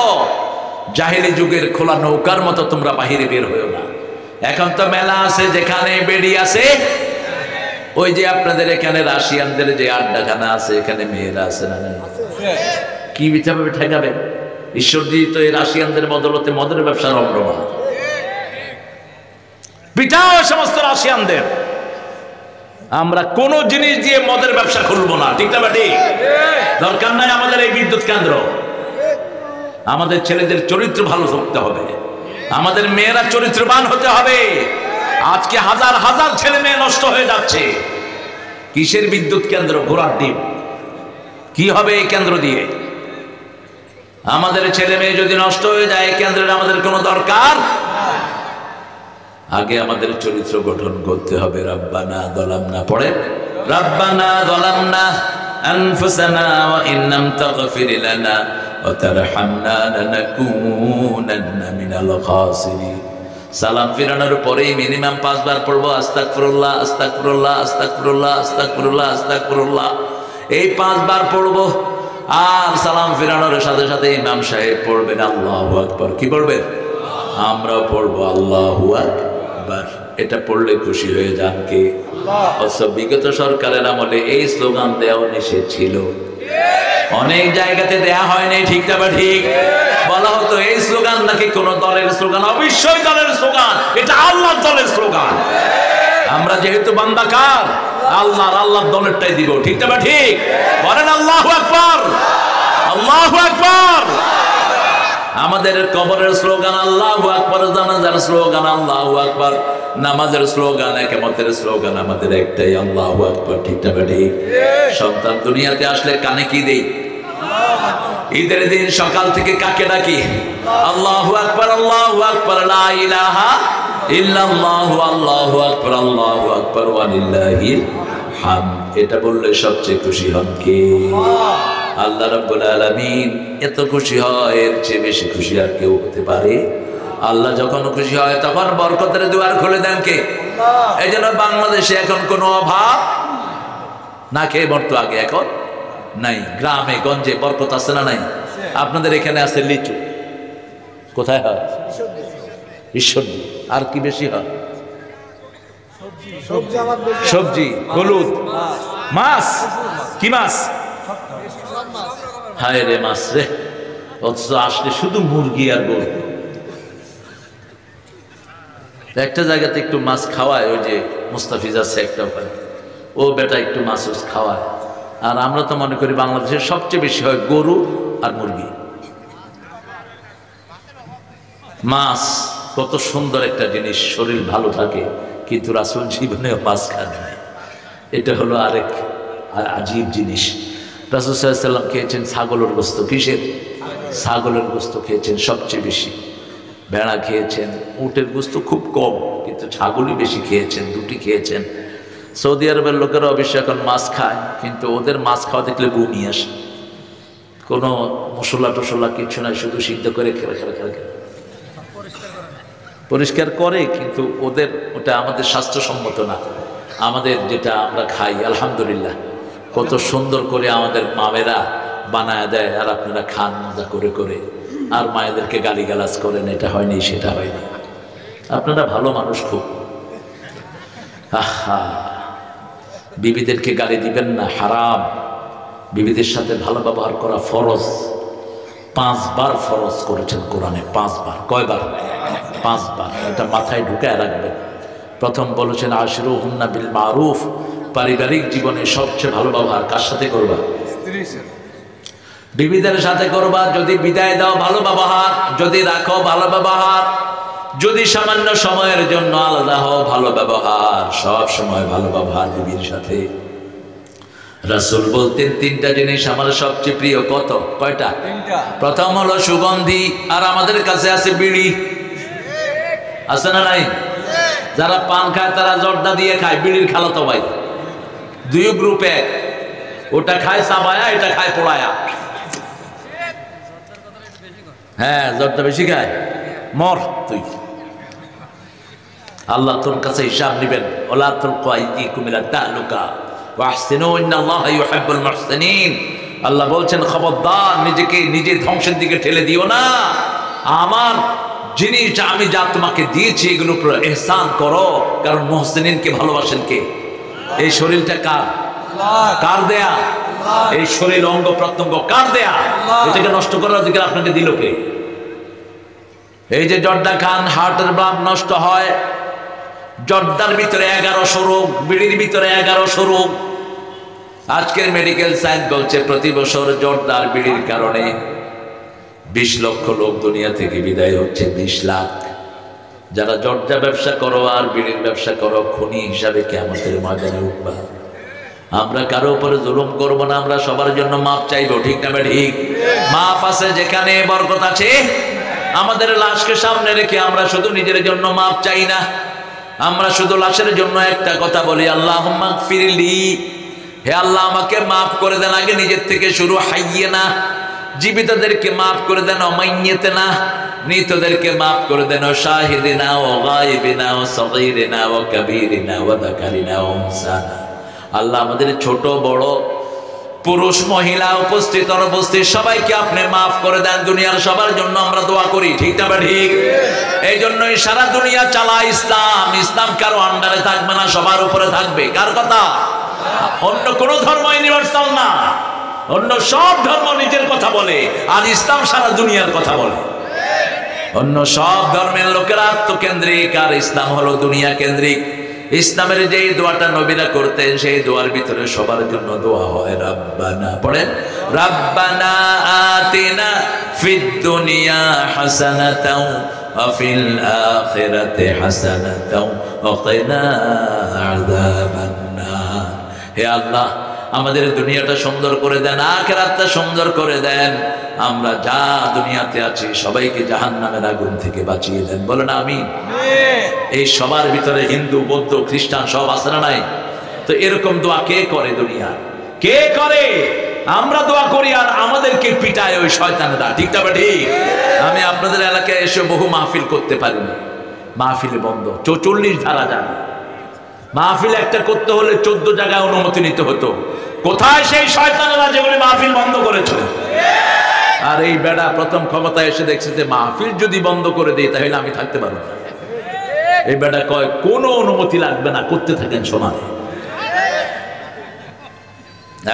জাহেলি যুগের খোলা নৌকার মতো তোমরা বাহিরে বের হইও না। এখন তো মেলা আছে যেখানে বেডি আছে। ওই যে আপনাদের এখানে রাশিয়ানদের যে আড্ডাখানা আছে, এখানে মেয়েরা আছে না? কি বিঠাবে ঠেকাবেন? ঈশ্বরজি তো এই রাশিয়ানদের বদলতে মদের ব্যবসা রমরমা। পিটাও সমস্ত রাশিয়ানদের। আমরা কোন জিনিস দিয়ে মদের ব্যবসা খুলবো না, ঠিক না বেটি? দরকার নাই আমাদের এই বিদ্যুৎ কেন্দ্র। আমাদের ছেলেদের চরিত্র ভালো থাকতে হবে, আমাদের মেয়েরা চরিত্রবান হতে হবে। আজকে হাজার হাজার ছেলে মেয়ে নষ্ট হয়ে যাচ্ছে। কিসের বিদ্যুৎ কেন্দ্র? ঘোড়ার ডিম। কি হবে এই কেন্দ্র দিয়ে? আমাদের ছেলে মেয়ে যদি নষ্ট হয়ে যায়, এই কেন্দ্রের আমাদের কোনো দরকার। আগে আমাদের চরিত্র গঠন করতে হবে। রব্বানা যালামনা, পড়ে রব্বানা যালামনা আনফুসানা ওয়া ইন লাম তাগফির লানা ওয়া তারহামনা লানাকুনান্না মিনাল খাসিরিন। সালাম ফিরানোর পরেই মিনিমাম 5 বার পড়বো আস্তাগফিরুল্লাহ, আস্তাগফিরুল্লাহ, আস্তাগফিরুল্লাহ, আস্তাগফিরুল্লাহ, আস্তাগফিরুল্লাহ। এই 5 বার পড়বো। আর সালাম ফিরানোর সাথে সাথে ইমাম সাহেব পড়বেন আল্লাহু আকবার। কি পড়বেন? আমরাও পড়বো আল্লাহু আকবার। এটা পড়লে খুশি হয়ে যান কে? বিগত সরকারের আমলে এই স্লোগান দেওয়া নিষেধ ছিল, অনেক জায়গাতে দেয়া হয়নি, ঠিক না বা ঠিক? বলা হতো এই স্লোগান নাকি কোন দলের স্লোগান। অবশ্যই দলের স্লোগান, এটা আল্লাহর দলের স্লোগান। আমরা যেহেতু বান্দা কার? আল্লাহর দলেরটাই দিব, ঠিক না বা ঠিক? বলেন আল্লাহু আকবার, আল্লাহু আকবার। আমাদের কবরের স্লোগান আল্লাহু আকবার, জানাজার স্লোগান আল্লাহু আকবার, নামাজের স্লোগান, ইকামতের স্লোগান আমাদের একটাই আল্লাহু আকবার, ঠিক না ঠিক? সন্তান দুনিয়াতে আসলে কানে কি দেই? ঈদের দিন সকাল থেকে কাকে ডাকি? আল্লাহু আকবার, আল্লাহু আকবার, লা ইলাহা ইল্লাল্লাহু, আল্লাহু আকবার, আল্লাহু আকবার, ওয়া লিল্লাহিল হামদ। এটা বললে সবচেয়ে খুশি হন কে? আল্লাহ রাব্বুল আলামিন এত খুশি হয়, এর চেয়ে বেশি খুশি আর কেউ হতে পারে? আল্লাহ যখন খুশি হয় তখন বরকতের দুয়ার খুলে দেন কে? এই জন্য বাংলাদেশে এখন কোনো অভাব না, খেয়ে মরতো আগে, এখন নাই। গ্রামে গঞ্জে বরকত আছে না নাই? আপনাদের এখানে আছে লিচু, কোথায় হয়? ঈশ্বরদী। আর কি বেশি হয়? সবজি, হলুদ, মাছ। কি মাছ? হায় রে মাছ রে। অথচ আসলে শুধু মুরগি আর গরু। একটা জায়গাতে একটু মাছ খাওয়ায়, ওই যে মুস্তাফিজ আছে একটা, ওখানে ও বেটা একটু মাছ খাওয়ায়। আর আমরা তো মনে করি বাংলাদেশের সবচেয়ে বেশি হয় গরু আর মুরগি। মাছ কত সুন্দর একটা জিনিস, শরীর ভালো থাকে, কিন্তু রাসূল জীবনেও মাছ খান নাই। এটা হলো আরেক আজীব জিনিস। রাসূল সাল্লাল্লাহু আলাইহি ওয়াসাল্লাম খেয়েছেন ছাগলের গোস্ত। কিসের? ছাগলের গোস্ত খেয়েছেন সবচেয়ে বেশি। ভেড়া খেয়েছেন, উটের গোস্ত খুব কম, কিন্তু ছাগলই বেশি খেয়েছেন, দুটি খেয়েছেন। সৌদি আরবের লোকেরা অবশ্য এখন মাছ খায়, কিন্তু ওদের মাছ খাওয়া দেখলে বমি আসে। কোনো মশলা টসলা কিছু নাই, শুধু সিদ্ধ করে খেলে খেলে খেলে খেলে পরিষ্কার করে, কিন্তু ওদের ওটা আমাদের স্বাস্থ্যসম্মত না। আমাদের যেটা আমরা খাই আলহামদুলিল্লাহ, কত সুন্দর করে আমাদের মামেরা বানায় দেয়, আর আপনারা খান মজা করে করে, আর মায়েদেরকে গালিগালাজ করেন, এটা হয়নি সেটা হয়নি। আপনারা ভালো মানুষ খুব। আহা, বিবিদেরকে গালি দিবেন না, হারাম। বিবিদের সাথে ভালো ব্যবহার করা ফরজ। 5 বার ফরজ করেছেন কোরআনে, 5 বার। কয়বার? 5 বার। এটা মাথায় ঢুকায় রাখবেন। প্রথম বলেছেন আশরুহুন্না বিল মারুফ, পারিবারিক জীবনে সবচেয়ে ভালো ব্যবহার কার সাথে করবা? বিবিদের সাথে করবা। যদি বিদায় দাও ভালো ব্যবহার, যদি রাখো ভালো ব্যবহার, যদি সামান্য সময়ের জন্য আলাদা হও ভালো ব্যবহার, সব সময় ভালো ব্যবহার বিবির সাথে। রাসূল বলতেন 3টা জিনিস আমার সবচেয়ে প্রিয়। কত? কয়টা? 3টা। প্রথম হলো সুগন্ধি, আর আমাদের কাছে আছে বিড়ি। আছে না নাই? যারা পান খায় তারা জর্দা দিয়ে খায়, বিড়ির খালাতো ভাই। 2 গ্রুপে, ওটা খায় চাবায়া, এটা খায় পোড়ায়া। হ্যাঁ, জর্দা বেশি খায়। মর তুই, আল্লাহ তোর কাছে হিসাব নেবেন। ওলা তুলকু আইদিকুম ইলা তাহলুকা ওয়াহসিনু ইন্নাল্লাহা ইউহিব্বুল মুহসিনিন। আল্লাহ বলছেন খবরদার নিজেকে নিজে ধ্বংসের দিকে ঠেলে দিও না। আমার জিনিস আমি যা তোমাকে দিয়েছি এগুলোর উপর ইহসান করো, কারণ মুহসিনিনকে ভালোবাসেন কে? এই শরীরটা কার? কার দেয়া? এই শরীর অঙ্গ প্রত্যঙ্গ কার দেয়া? এটাকে নষ্ট করার অধিকার আপনাকে দিল কে? এই যে জর্দা খান, হার্টের ব্লাড নষ্ট হয়। জর্দার ভিতরে 1100 রোগ, বিড়ির ভিতরে 1100 রোগ। আজকের মেডিকেল সায়েন্স বলছে প্রতি বছর জর্দার বিড়ির কারণে 20 লক্ষ লোক দুনিয়া থেকে বিদায় হচ্ছে। 20 লাখ। যারা জর্দা ব্যবসা করো আর বিড়ির ব্যবসা করো, খুনি হিসাবে কিয়ামতের ময়দানে উঠবা। আমরা কারো উপরে জুলুম করবো না, আমরা সবার জন্য মাপ চাইবো, ঠিক না ঠিক? মাপ আছে যেখানে বরকত আছে। আমাদের লাশকে সামনে রেখে আমরা শুধু নিজের জন্য মাপ চাই না, আমরা শুধু লাশের জন্য একটা কথা বলি, আল্লাহুম্মা গফিরলি, হে আল্লাহ আমাকে মাফ করে দেন। আগে নিজের থেকে শুরু। হাইয়িনা, জীবিতদেরকে মাফ করে দেন। মাইয়িতিনা, মৃতদেরকে মাফ করে দেন। শাহিদিনা ও গায়বিনা ও সগীরিনা ও কবীরিনা ও যাকারিনা ও উনসানা। আল্লাহ আমাদের ছোট বড় পুরুষ মহিলা উপস্থিত অনুপস্থিত সবাইকে আপনি মাফ করে দেন। দুনিয়ার সবার জন্য আমরা দোয়া করি, ঠিক না ঠিক? এই জন্যই সারা দুনিয়া চালা ইসলাম। ইসলাম কারো আন্ডারে থাকবে না, সবার উপরে থাকবে। কার কথা? অন্য কোন ধর্ম ইউনিভার্সাল না, অন্য সব ধর্ম নিজের কথা বলে, আর ইসলাম সারা দুনিয়ার কথা বলে। অন্য সব ধর্মের লোকেরা আত্মকেন্দ্রিক, আর ইসলাম হলো দুনিয়া কেন্দ্রিক। ইসলামের যে দোয়াটা নবীরা করতেন, সেই দোয়ার ভিতরে সবার জন্য দোয়া হয় রাব্বানা, পড়েন রাব্বানা আতিনা ফিদ দুনিয়া হাসানাতাও ওয়া ফিল আখিরাতি হাসানাতাও ওয়া কিনা আযাবান নার। হে আল্লাহ, আমাদের দুনিয়াটা সুন্দর করে দেন, আখিরাতটা সুন্দর করে দেন। আমরা যা দুনিয়াতে আছি সবাইকে জাহান্নামের আগুন থেকে বাঁচিয়ে দেন। বলেন আমিন। এই সবার ভিতরে হিন্দু, বৌদ্ধ, খ্রিস্টান সব আছে না নাই? তো এরকম দোয়া কে করে? দুনিয়া কে করে? আমরা দোয়া করি আর আমাদেরকে পিটায় ওই শয়তানেরা, ঠিক না ঠিক? আমি আপনাদের এলাকায় এসে বহু মাহফিল করতে পারিনি, মাহফিল বন্ধ, 44 ধারা যান। মাহফিল একটা করতে হলে 14 জায়গায় অনুমতি নিতে হতো। কোথায় সেই শয়তানেরা যেগুলি মাহফিল বন্ধ করেছে? আর এই বেড়া প্রথম ক্ষমতায় এসে দেখছে যে মাহফিল যদি বন্ধ করে দেয় তাহলে আমি থাকতে পারবো না। এই বেটা কয় কোনো অনুমতি লাগবে না, করতে থাকেন সমানে।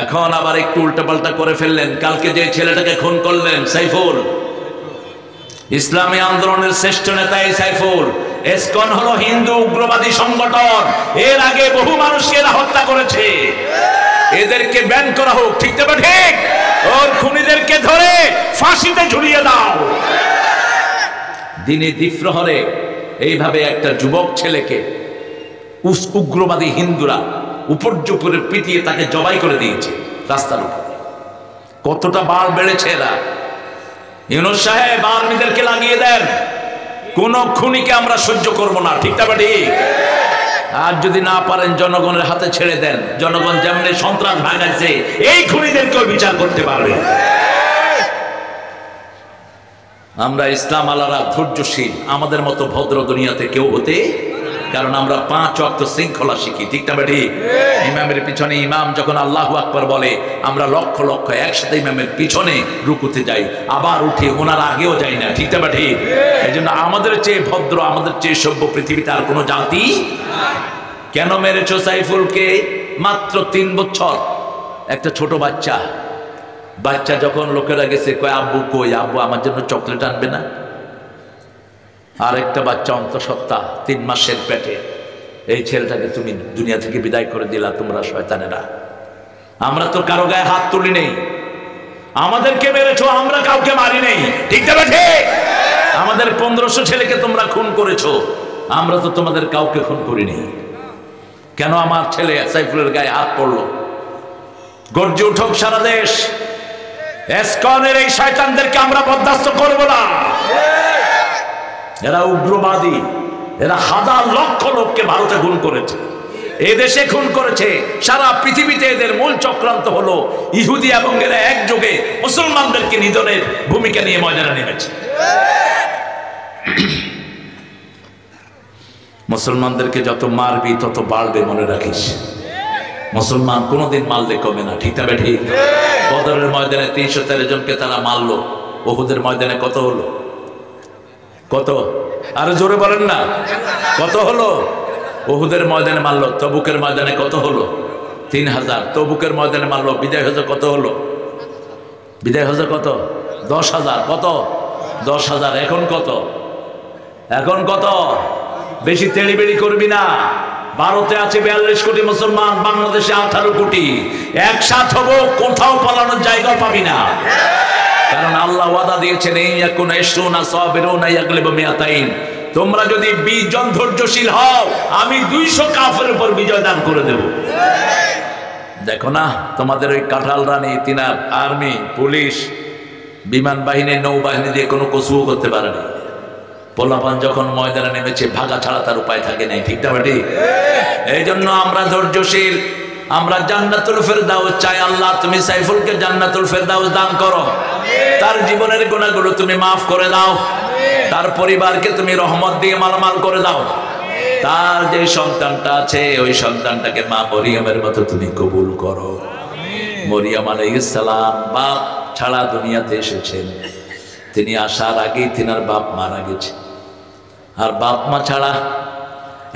এখন আবার একটু উল্টাপাল্টা করে ফেললেন। কালকে যে ছেলেটাকে খুন করলেন, সাইফুল, ইসলামী আন্দোলনের শ্রেষ্ঠ নেতা এই সাইফুল। ইসকন হলো হিন্দু উগ্রবাদী সংগঠন, এর আগে বহু মানুষকে এরা হত্যা করেছে। এদেরকে ব্যান করা হোক, ঠিক না ঠিক? ওর খুনিদেরকে ধরে ফাঁসিতে ঝুলিয়ে দাও। দিনে দ্বিপ্রহরে এইভাবে একটা যুবক ছেলেকে উগ্রবাদী হিন্দুরা উপর্যুপরে পিটিয়ে তাকে জবাই করে দিয়েছে রাস্তার উপরে। কতটা বাল বেড়েছে এরা! ইউনূস সাহেব আর্মিদেরকে লাগিয়ে দেন, কোন খুনিকে আমরা সহ্য করব না, ঠিক না ঠিক? আর যদি না পারেন জনগণের হাতে ছেড়ে দেন। জনগণ যেমনি সন্ত্রাস ভাঙাচ্ছে, এই খুনিদেরকেও বিচার করতে পারবে। আমরা ইসলাম আলারা ধৈর্যশীল, আমাদের মতো ভদ্র দুনিয়াতে কেউ হতে, কারণ আমরা 5 ওয়াক্ত শৃঙ্খলা শিখি, ঠিক না ঠিক? ইমামের পিছনে ইমাম যখন আল্লাহু আকবার বলে, আমরা লক্ষ লক্ষ একসাথে ইমামের পিছনে রুকুতে যাই, আবার উঠে ওনার আগেও যাই না, ঠিক না ঠিক? এই জন্য আমাদের চেয়ে ভদ্র, আমাদের চেয়ে সভ্য পৃথিবীতে আর কোনো জাতি। কেন মেরেছো সাইফুলকে? মাত্র 3 বছর, একটা ছোট বাচ্চা। বাচ্চা যখন লোকেরা গেছে, কয় আব্বু কই, আব্বু আমার জন্য চকলেট আনবে না? আর একটা বাচ্চা অন্তঃসত্ত্বা 3 মাসের পেটে, এই ছেলেটাকে তুমি দুনিয়া থেকে বিদায় করে দিলা তোমরা শয়তানেরা। আমরা তো কারো গায়ে হাত তুলি নেই, আমাদেরকে মেরেছো, আমরা কাউকে মারি নেই, ঠিক না ঠিক? আমাদের 1500 ছেলেকে তোমরা খুন করেছো, আমরা তো তোমাদের কাউকে খুন করিনি। কেন আমার ছেলে সাইফুলের গায়ে হাত পড়লো? গর্জে উঠুক সারা দেশ, ইসকনের এই শয়তানদেরকে আমরা বরদাস্ত করব না। এরা উগ্রবাদী, এরা হাজার লক্ষ লোককে ভারতে খুন করেছে, এই দেশে খুন করেছে, সারা পৃথিবীতে এদের মূল চক্রান্ত হলো ইহুদি, এবং এরা একযোগে মুসলমানদেরকে নিধনের ভূমিকা নিয়ে ময়দানে নেমেছে। মুসলমানদেরকে যত মারবি তত বাড়বে, মনে রাখিস। মুসলমান কোনোদিন মারলে কমে না, ঠিক না ঠিক? বদরের ময়দানে 313 জনকে তারা মারলো, উহুদের ময়দানে কত হলো? কত? আরো জোরে বলেন না, কত হলো? উহুদের ময়দানে মারলো। তবুকের ময়দানে কত হলো? 3000। তবুকের ময়দানে মারলো। বিদায় হজে কত হলো? বিদায় হজে কত? 10,000। কত? 10,000। এখন কত? এখন কত? বেশি তেড়িবেড়ি করবি না। ভারতে আছে 42 কোটি মুসলমান, বাংলাদেশে 18 কোটি। একসাথ হবো, কোথাও পালানোর জায়গা পাবি না। কারণ আল্লাহ ওয়াদা দিয়েছেন, এই ইয়াকুন ইশরুনা সাবিরুনা ইয়াগলিবু মিয়াতাইন। তোমরা যদি 20 জন ধৈর্যশীল হও, আমি 200 কাফের উপর বিজয় দান করে দেব। দেখো না, তোমাদের ওই কাঁঠাল রানী, তিনার আর্মি, পুলিশ, বিমান বাহিনী, নৌবাহিনী দিয়ে কোনো কসুও করতে পারেনি। পোলাপান যখন ময়দানে নেমেছে, ভাগা ছাড়া তার উপায় থাকে নাই, ঠিক না ঠিক? এই জন্য আমরা ধৈর্যশীল, আমরা জান্নাতুল ফেরদাউস চাই। আল্লাহ তুমি সাইফুলকে জান্নাতুল ফেরদাউস দান করো, তার জীবনের গুনাহগুলো তুমি মাফ করে দাও, তার পরিবারকে তুমি রহমত দিয়ে মালামাল করে দাও। তার যে সন্তানটা আছে, ওই সন্তানটাকে মা মরিয়মের মতো তুমি কবুল করো। মরিয়ম আলাইহিস সালাম বাপ ছাড়া দুনিয়াতে এসেছেন। তিনি আসার আগেই তিনার বাপ মারা গেছে। আর বাপ মা ছাড়া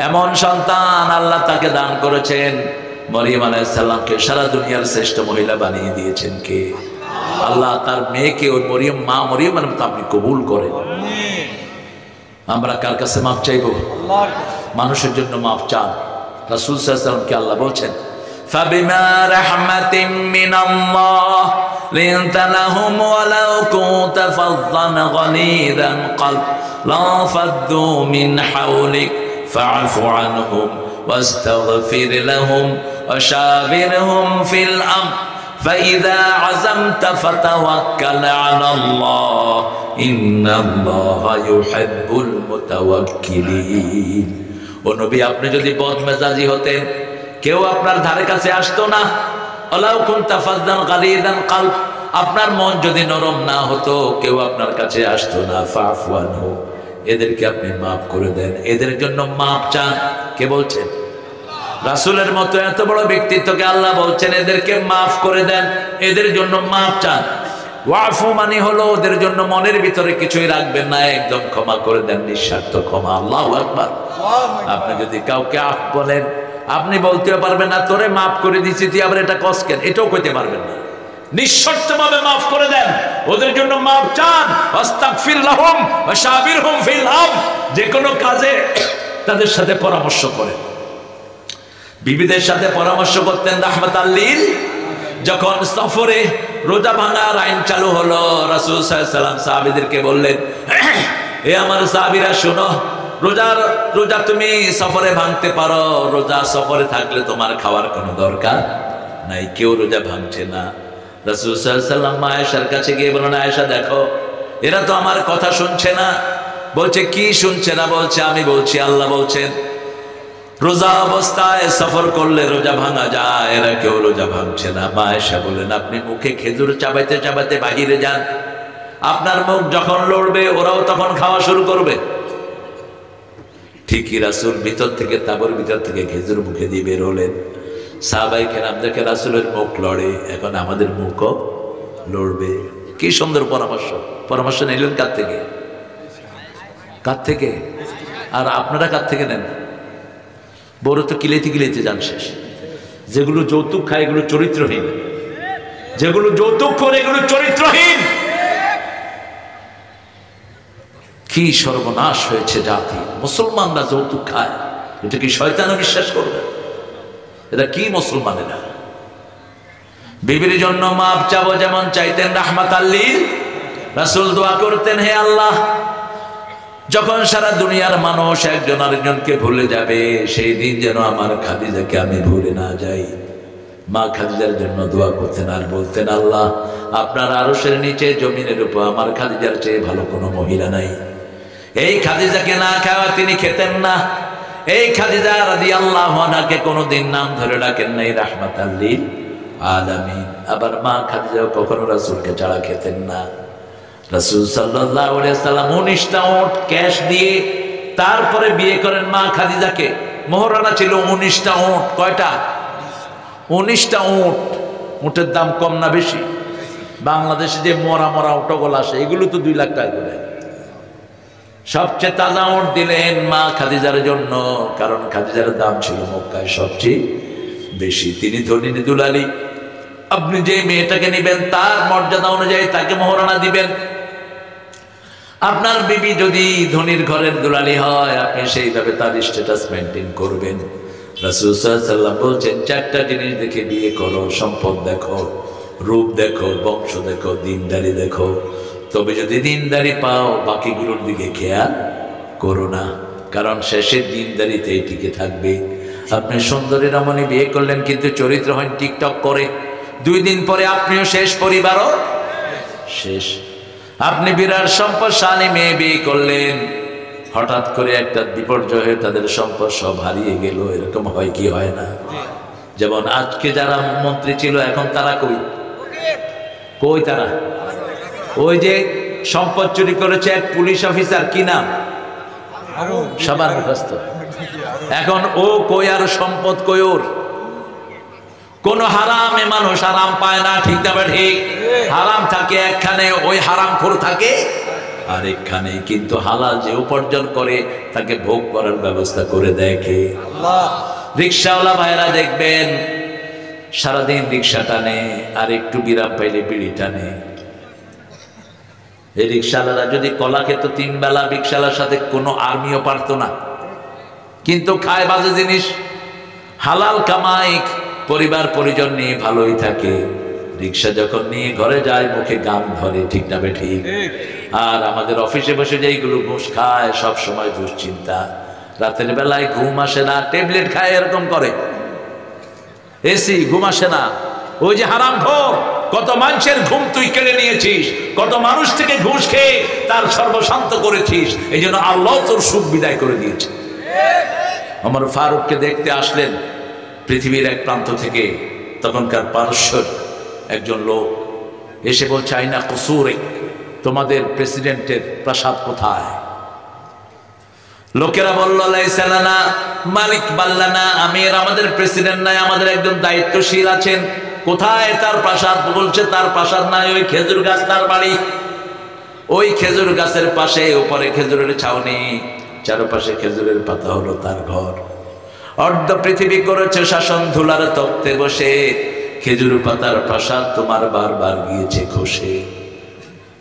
এমন সন্তান আল্লাহ তাকে দান করেছেন। মরিয়ম আলাইহিস সালামকে সারা দুনিয়ার শ্রেষ্ঠ মহিলা বানিয়ে দিয়েছেন কে? আল্লাহ। তার মেয়েকে ওই মরিয়ম মা মরিয়মের মতো আপনি কবুল করেন। আমরা কার কাছে মাপ চাইবো? মানুষের জন্য মাপ চান। রাসূল সাল্লাল্লাহু আলাইহি ওয়াসাল্লামকে আল্লাহ বলছেন, ফাবিমা রাহমাতিম মিনাল্লাহ লিনতা লাহুম ওয়ালাউ কুনতা ফাযযান গালিযাল কলব লাফাদ্দু মিন হাওলিক ফা'ফু আনহুম ওয়াস্তাগফির লাহুম ওয়াশাবিরহুম ফিল আমর فإذا عزمت فتوكل على الله إن الله يحب المتوكلين। ও নবী, আপনি যদি বদমেজাজি হতেন, কেউ আপনার ধারে কাছে আসতো না। ওয়ালাউ কুনতা ফাযযান গালিযাল কলব, আপনার মন যদি নরম না হতো, কেউ আপনার কাছে আসতো না। ফা'ফু আনহু, এদেরকে আপনি মাফ করে দেন, এদের জন্য মাফ চান। কে বলছেন? রাসূলের মতো এত বড় ব্যক্তিত্বকে আল্লাহ বলছেন এদেরকে মাফ করে দেন, এদের জন্য মাফ চান। ওয়াফু মানে হলো ওদের জন্য মনের ভিতরে কিছুই রাখবেন না, একদম ক্ষমা করে দেন, নিঃস্বার্থ ক্ষমা। আল্লাহু আকবার। আপনি যদি কাউকে আফ বলেন, আপনি বলতেও পারবেন না তোরে মাফ করে দিয়েছি, তুই আবার এটা কস কেন, এটাও কইতে পারবেন না। নিঃশর্তভাবে মাফ করে দেন, ওদের জন্য মাফ চান। আস্তাগফির লাহুম ওয়া শাবিরহুম ফিল আমর, যে কোনো কাজে তাদের সাথে পরামর্শ করেন। বিবিদের সাথে পরামর্শ করতেন রাহমাতাল লিল। যখন সফরে রোজা ভাঙার আইন চালু হলো, রাসূল সাল্লাল্লাহু আলাইহি ওয়াসাল্লাম সাহাবীদেরকে বললেন, এ আমার সাহাবীরা শোনো, রোজা তুমি সফরে ভাঙতে পারো, রোজা সফরে থাকলে তোমার খাওয়ার কোনো দরকার নাই। কেউ রোজা ভাঙছে না। রাসূল সাল্লাল্লাহু আলাইহি ওয়াসাল্লাম আয়েশার কাছে গিয়ে বললেন, আয়েশা দেখো, এরা তো আমার কথা শুনছে না। বলছে কি শুনছে না? বলছে আমি বলছি আল্লাহ বলছেন রোজা অবস্থায় সফর করলে রোজা ভাঙা যায়, এরা কেউ রোজা ভাঙছে না। মা আয়েশা বলেন, আপনি মুখে খেজুর চাবাইতে চাবাইতে বাহিরে যান, আপনার মুখ যখন লড়বে ওরাও তখন খাওয়া শুরু করবে। ঠিকই রাসূল ভিতর থেকে, তাবুর ভিতর থেকে খেজুর মুখে দিয়ে বের হলেন। সাহাবায়ে কেরাম দেখে রাসূলের মুখ লড়ে, এখন আমাদের মুখও লড়বে। কি সুন্দর পরামর্শ! পরামর্শ নিলেন কার থেকে? কার থেকে? আর আপনারা কার থেকে নেন? বড় তো কিলেতে কিলেতে যান শেষ। যেগুলো যৌতুক খায় এগুলো চরিত্রহীন, যেগুলো যৌতুক করে এগুলো চরিত্রহীন। কি সর্বনাশ হয়েছে জাতি! মুসলমানরা যৌতুক খায়, এটা কি শয়তানও বিশ্বাস করবে? এটা কি মুসলমানেরা? বিবির জন্য মাপ চাবো যেমন চাইতেন রাহমাতাল লিল, রাসূল দোয়া করতেন, হে আল্লাহ, যখন সারা দুনিয়ার মানুষ একজন আরেকজনকে ভুলে যাবে, সেই দিন যেন আমার খাদিজাকে আমি ভুলে না যাই। মা খাদিজার জন্য দোয়া করতেন আর বলতেন, আল্লাহ, আপনার আরশের নিচে জমিনের উপর আমার খাদিজার চেয়ে ভালো কোনো মহিলা নাই। এই খাদিজাকে না খাওয়া তিনি খেতেন না। এই খাদিজা রাদিয়াল্লাহু আনহাকে কোনোদিন নাম ধরে ডাকেন নাই রাহমাতাল লিল আলামিন। আবার মা খাদিজা কখনো রাসূলকে ছাড়া খেতেন না। রাসূল সাল্লাল্লাহু আলাইহি ওয়াসাল্লাম 19টা উট ক্যাশ দিয়ে তারপরে বিয়ে করেন মা খাদিজাকে। মোহরানা ছিল 19টা উট। কয়টা? 19টা উট। উটের দাম কম না বেশি? বাংলাদেশে যে মরা মরা উটগুলো আসে এগুলো তো 2 লাখ টাকা করে। সবচেয়ে তাজা উট দিলেন মা খাদিজার জন্য, কারণ খাদিজার দাম ছিল মক্কায় সবচেয়ে বেশি। তিনি ধনী দুলালী, আপনি যে মেয়েটাকে নেবেন তার মর্যাদা অনুযায়ী তাকে মোহরানা দিবেন। আপনার বিবি যদি ধনীর ঘরের দুলালী হয়, আপনি সেইভাবে তার স্ট্যাটাস মেনটেন করবেন। রাসূল সাল্লাল্লাহু আলাইহি ওয়াসাল্লাম বলছেন, 4টা জিনিস দেখে বিয়ে করো। সম্পদ দেখো, রূপ দেখো, বংশ দেখো, দিনদারি দেখো। তবে যদি দিনদারি পাও, বাকিগুলোর দিকে খেয়াল করো না, কারণ শেষের দিনদারিতেই টিকে থাকবে। আপনি সুন্দরী রমণী বিয়ে করলেন কিন্তু চরিত্রহীন টিকটক করে, 2 দিন পরে আপনিও শেষ, পরিবারও শেষ। আপনি বিরাট সম্পদশালী মেয়ে বিয়ে করলেন, হঠাৎ করে একটা বিপর্যয় হয়ে তাদের সম্পদ সব হারিয়ে গেল। এরকম হয় কি হয় না? যেমন আজকে যারা মন্ত্রী ছিল এখন তারা কই তারা? ওই যে সম্পদ চুরি করেছে এক পুলিশ অফিসার, কি নাম? সবার মুখস্থ। এখন ও কই আর সম্পদ কই? ওর কোন হারামে মানুষ আরাম পায় না, ঠিক না ঠিক? হারাম থাকে একখানে, ওই হারামখোর থাকে আরেকখানে, কিন্তু হালাল যে উপার্জন করে তাকে ভোগ করার ব্যবস্থা করে দেখে আল্লাহ। রিকশাওয়ালা ভাইরা দেখবেন সারাদিন রিকশা টানে, আর একটু বিরাম পাইলে বিড়ি টানে। এই রিকশাওয়ালারা যদি কলা খেত 3 বেলা, রিকশাওয়ালার সাথে কোনো আর্মিও পারতো না, কিন্তু খায় বাজে জিনিস। হালাল কামাই, পরিবার পরিজন নিয়ে ভালোই থাকে। রিকশা যখন নিয়ে ঘরে যায় মুখে গান ধরে, ঠিক না ঠিক? আর আমাদের অফিসে বসে যে এইগুলো ঘুষ খায়, সব সময় দুশ্চিন্তা, রাতের বেলায় ঘুম আসে না, ট্যাবলেট খায় এরকম করে, এসি ঘুম আসে না। ওই যে হারামখোর, কত মানুষের ঘুম তুই কেড়ে নিয়েছিস, কত মানুষ থেকে ঘুষ খেয়ে তার সর্বশান্ত করেছিস, এই জন্য আল্লাহ তোর সুখ বিদায় করে দিয়েছে। ওমর ফারুককে দেখতে আসলেন পৃথিবীর এক প্রান্ত থেকে, তখনকার পারস্যের একজন লোক এসে বলছে, আইনা কসুরে, তোমাদের প্রেসিডেন্টের প্রাসাদ কোথায়? লোকেরা বলল, লাইসা লানা মালিক বাল্লানা, আমির আমাদের প্রেসিডেন্ট নাই, আমাদের একজন দায়িত্বশীল আছেন। কোথায় তার প্রাসাদ? বলছে তার প্রাসাদ নাই, ওই খেজুর গাছ তার বাড়ি, ওই খেজুর গাছের পাশে, উপরে খেজুরের ছাউনি, চারপাশে খেজুরের পাতা হলো তার ঘর। অর্ধ পৃথিবী করেছে শাসন, ধুলার তক্তে বসে, খেজুর পাতার প্রাসাদ তোমার বারবার গিয়েছে খসে।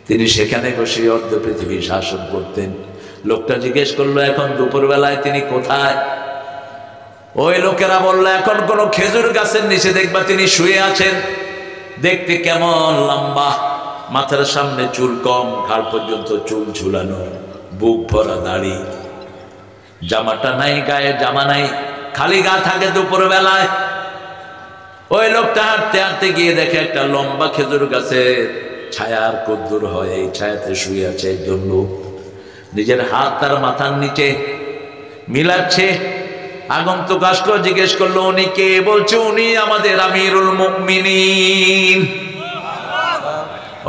তিনি সেখানে বসে অর্ধ পৃথিবী শাসন করতেন। লোকটা জিজ্ঞেস করলো, এখন দুপুরবেলায় তিনি কোথায়? ওই লোকেরা বলল, এখন কোন খেজুর গাছের নিচে দেখবা তিনি শুয়ে আছেন। দেখতে কেমন লম্বা, মাথার সামনে চুল কম, ঘাড় পর্যন্ত চুল ঝুলানো, বুক ভরা দাড়ি, জামাটা নাই, গায়ে জামা নাই, খালি গা থাকে দুপুর বেলায়। ওই লোকটা হাঁটতে হাঁটতে গিয়ে দেখে একটা লম্বা খেজুর গাছের ছায়ার কদ্দুর হয়, এই ছায়াতে শুয়ে আছে একজন লোক, নিজের হাত তার মাথার নিচে মিলাচ্ছে। আগন্তুক আসলো, জিজ্ঞেস করলো, উনি কে? বলছে উনি আমাদের আমিরুল মুমিনিন,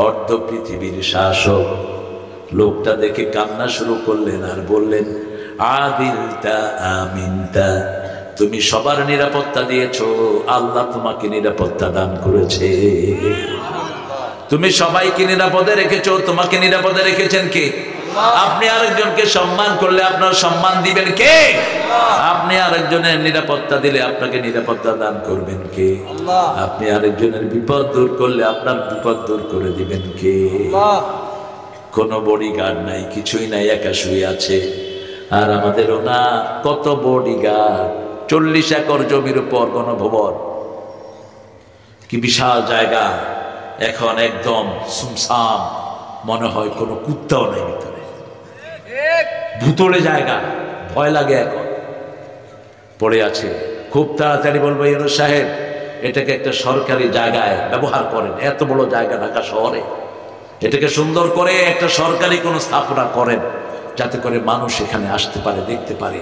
অর্ধ পৃথিবীর শাসক। লোকটা দেখে কান্না শুরু করলেন আর বললেন, আদিলতা আমিনতা, তুমি সবার নিরাপত্তা দিয়েছো, আল্লাহ তোমাকে নিরাপত্তা দান করেছে। তুমি সবাইকে নিরাপদে রেখেছো, তোমাকে নিরাপদে রেখেছেন কে? আপনি আরেকজনকে সম্মান করলে আপনার সম্মান দিবেন কে? আপনি আরেকজনের নিরাপত্তা দিলে আপনাকে নিরাপত্তা দান করবেন কে? আপনি আরেকজনের বিপদ দূর করলে আপনার বিপদ দূর করে দিবেন কে? কোনো বডিগার্ড নাই, কিছুই নাই, একা শুয়ে আছে। আর আমাদেরও না, কত বডিগার্ড, 40 একর জমির উপর গণভবন, কি বিশাল জায়গা। এখন একদম সুমসাম, মনে হয় কোনো কুত্তাও নেই ভিতরে, ভুতুড়ে জায়গা, ভয় লাগে। এখন পড়ে আছে। খুব তাড়াতাড়ি বলবো, ইউনূস সাহেব এটাকে একটা সরকারি জায়গায় ব্যবহার করেন, এত বড় জায়গা ঢাকা শহরে, এটাকে সুন্দর করে একটা সরকারি কোনো স্থাপনা করেন, যাতে করে মানুষ এখানে আসতে পারে, দেখতে পারে।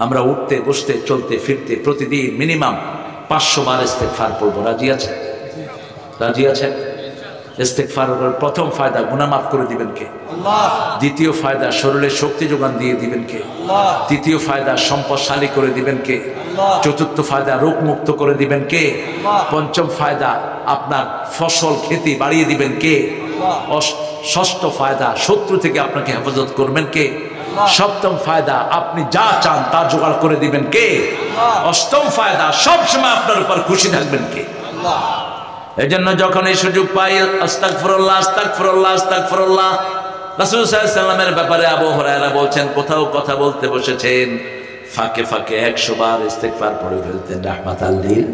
আমরা উঠতে বসতে চলতে ফিরতে প্রতিদিন মিনিমাম 500 বার ইস্তেগফার পড়বো। রাজি আছে? রাজি আছেন? ইস্তেগফারের প্রথম ফায়দা গুনাহ মাফ করে দিবেন কে? আল্লাহ। দ্বিতীয় ফায়দা শরীরে শক্তি যোগান দিয়ে দিবেন কে? আল্লাহ। তৃতীয় ফায়দা সম্পদশালী করে দিবেন কে? আল্লাহ। চতুর্থ ফায়দা রোগ মুক্ত করে দিবেন কে? আল্লাহ। পঞ্চম ফায়দা আপনার ফসল খেতে বাড়িয়ে দিবেন কে? আল্লাহ। ষষ্ঠ ফায়দা শত্রু থেকে আপনাকে হেফাজত করবেন কে? আল্লাহ। সপ্তম ফায়দা আপনি যা চান তা জোগাড় করে দিবেন কে? আল্লাহ। অষ্টম ফায়দা সবসময় আপনার উপর খুশি থাকবেন কে? আল্লাহ। এজন্য যখন এই সুযোগ পাই, আস্তাগফিরুল্লাহ আস্তাগফিরুল্লাহ আস্তাগফিরুল্লাহ। রাসূল সাল্লাল্লাহু আলাইহি ওয়াসাল্লামের ব্যাপারে আবু হুরায়রা বলছেন, কোথাও কথা বলতে বসেছেন, ফাঁকে ফাঁকে 100 বার ইস্তেগফার পড়ে ফেলতেন, রাহমাতাল লিল,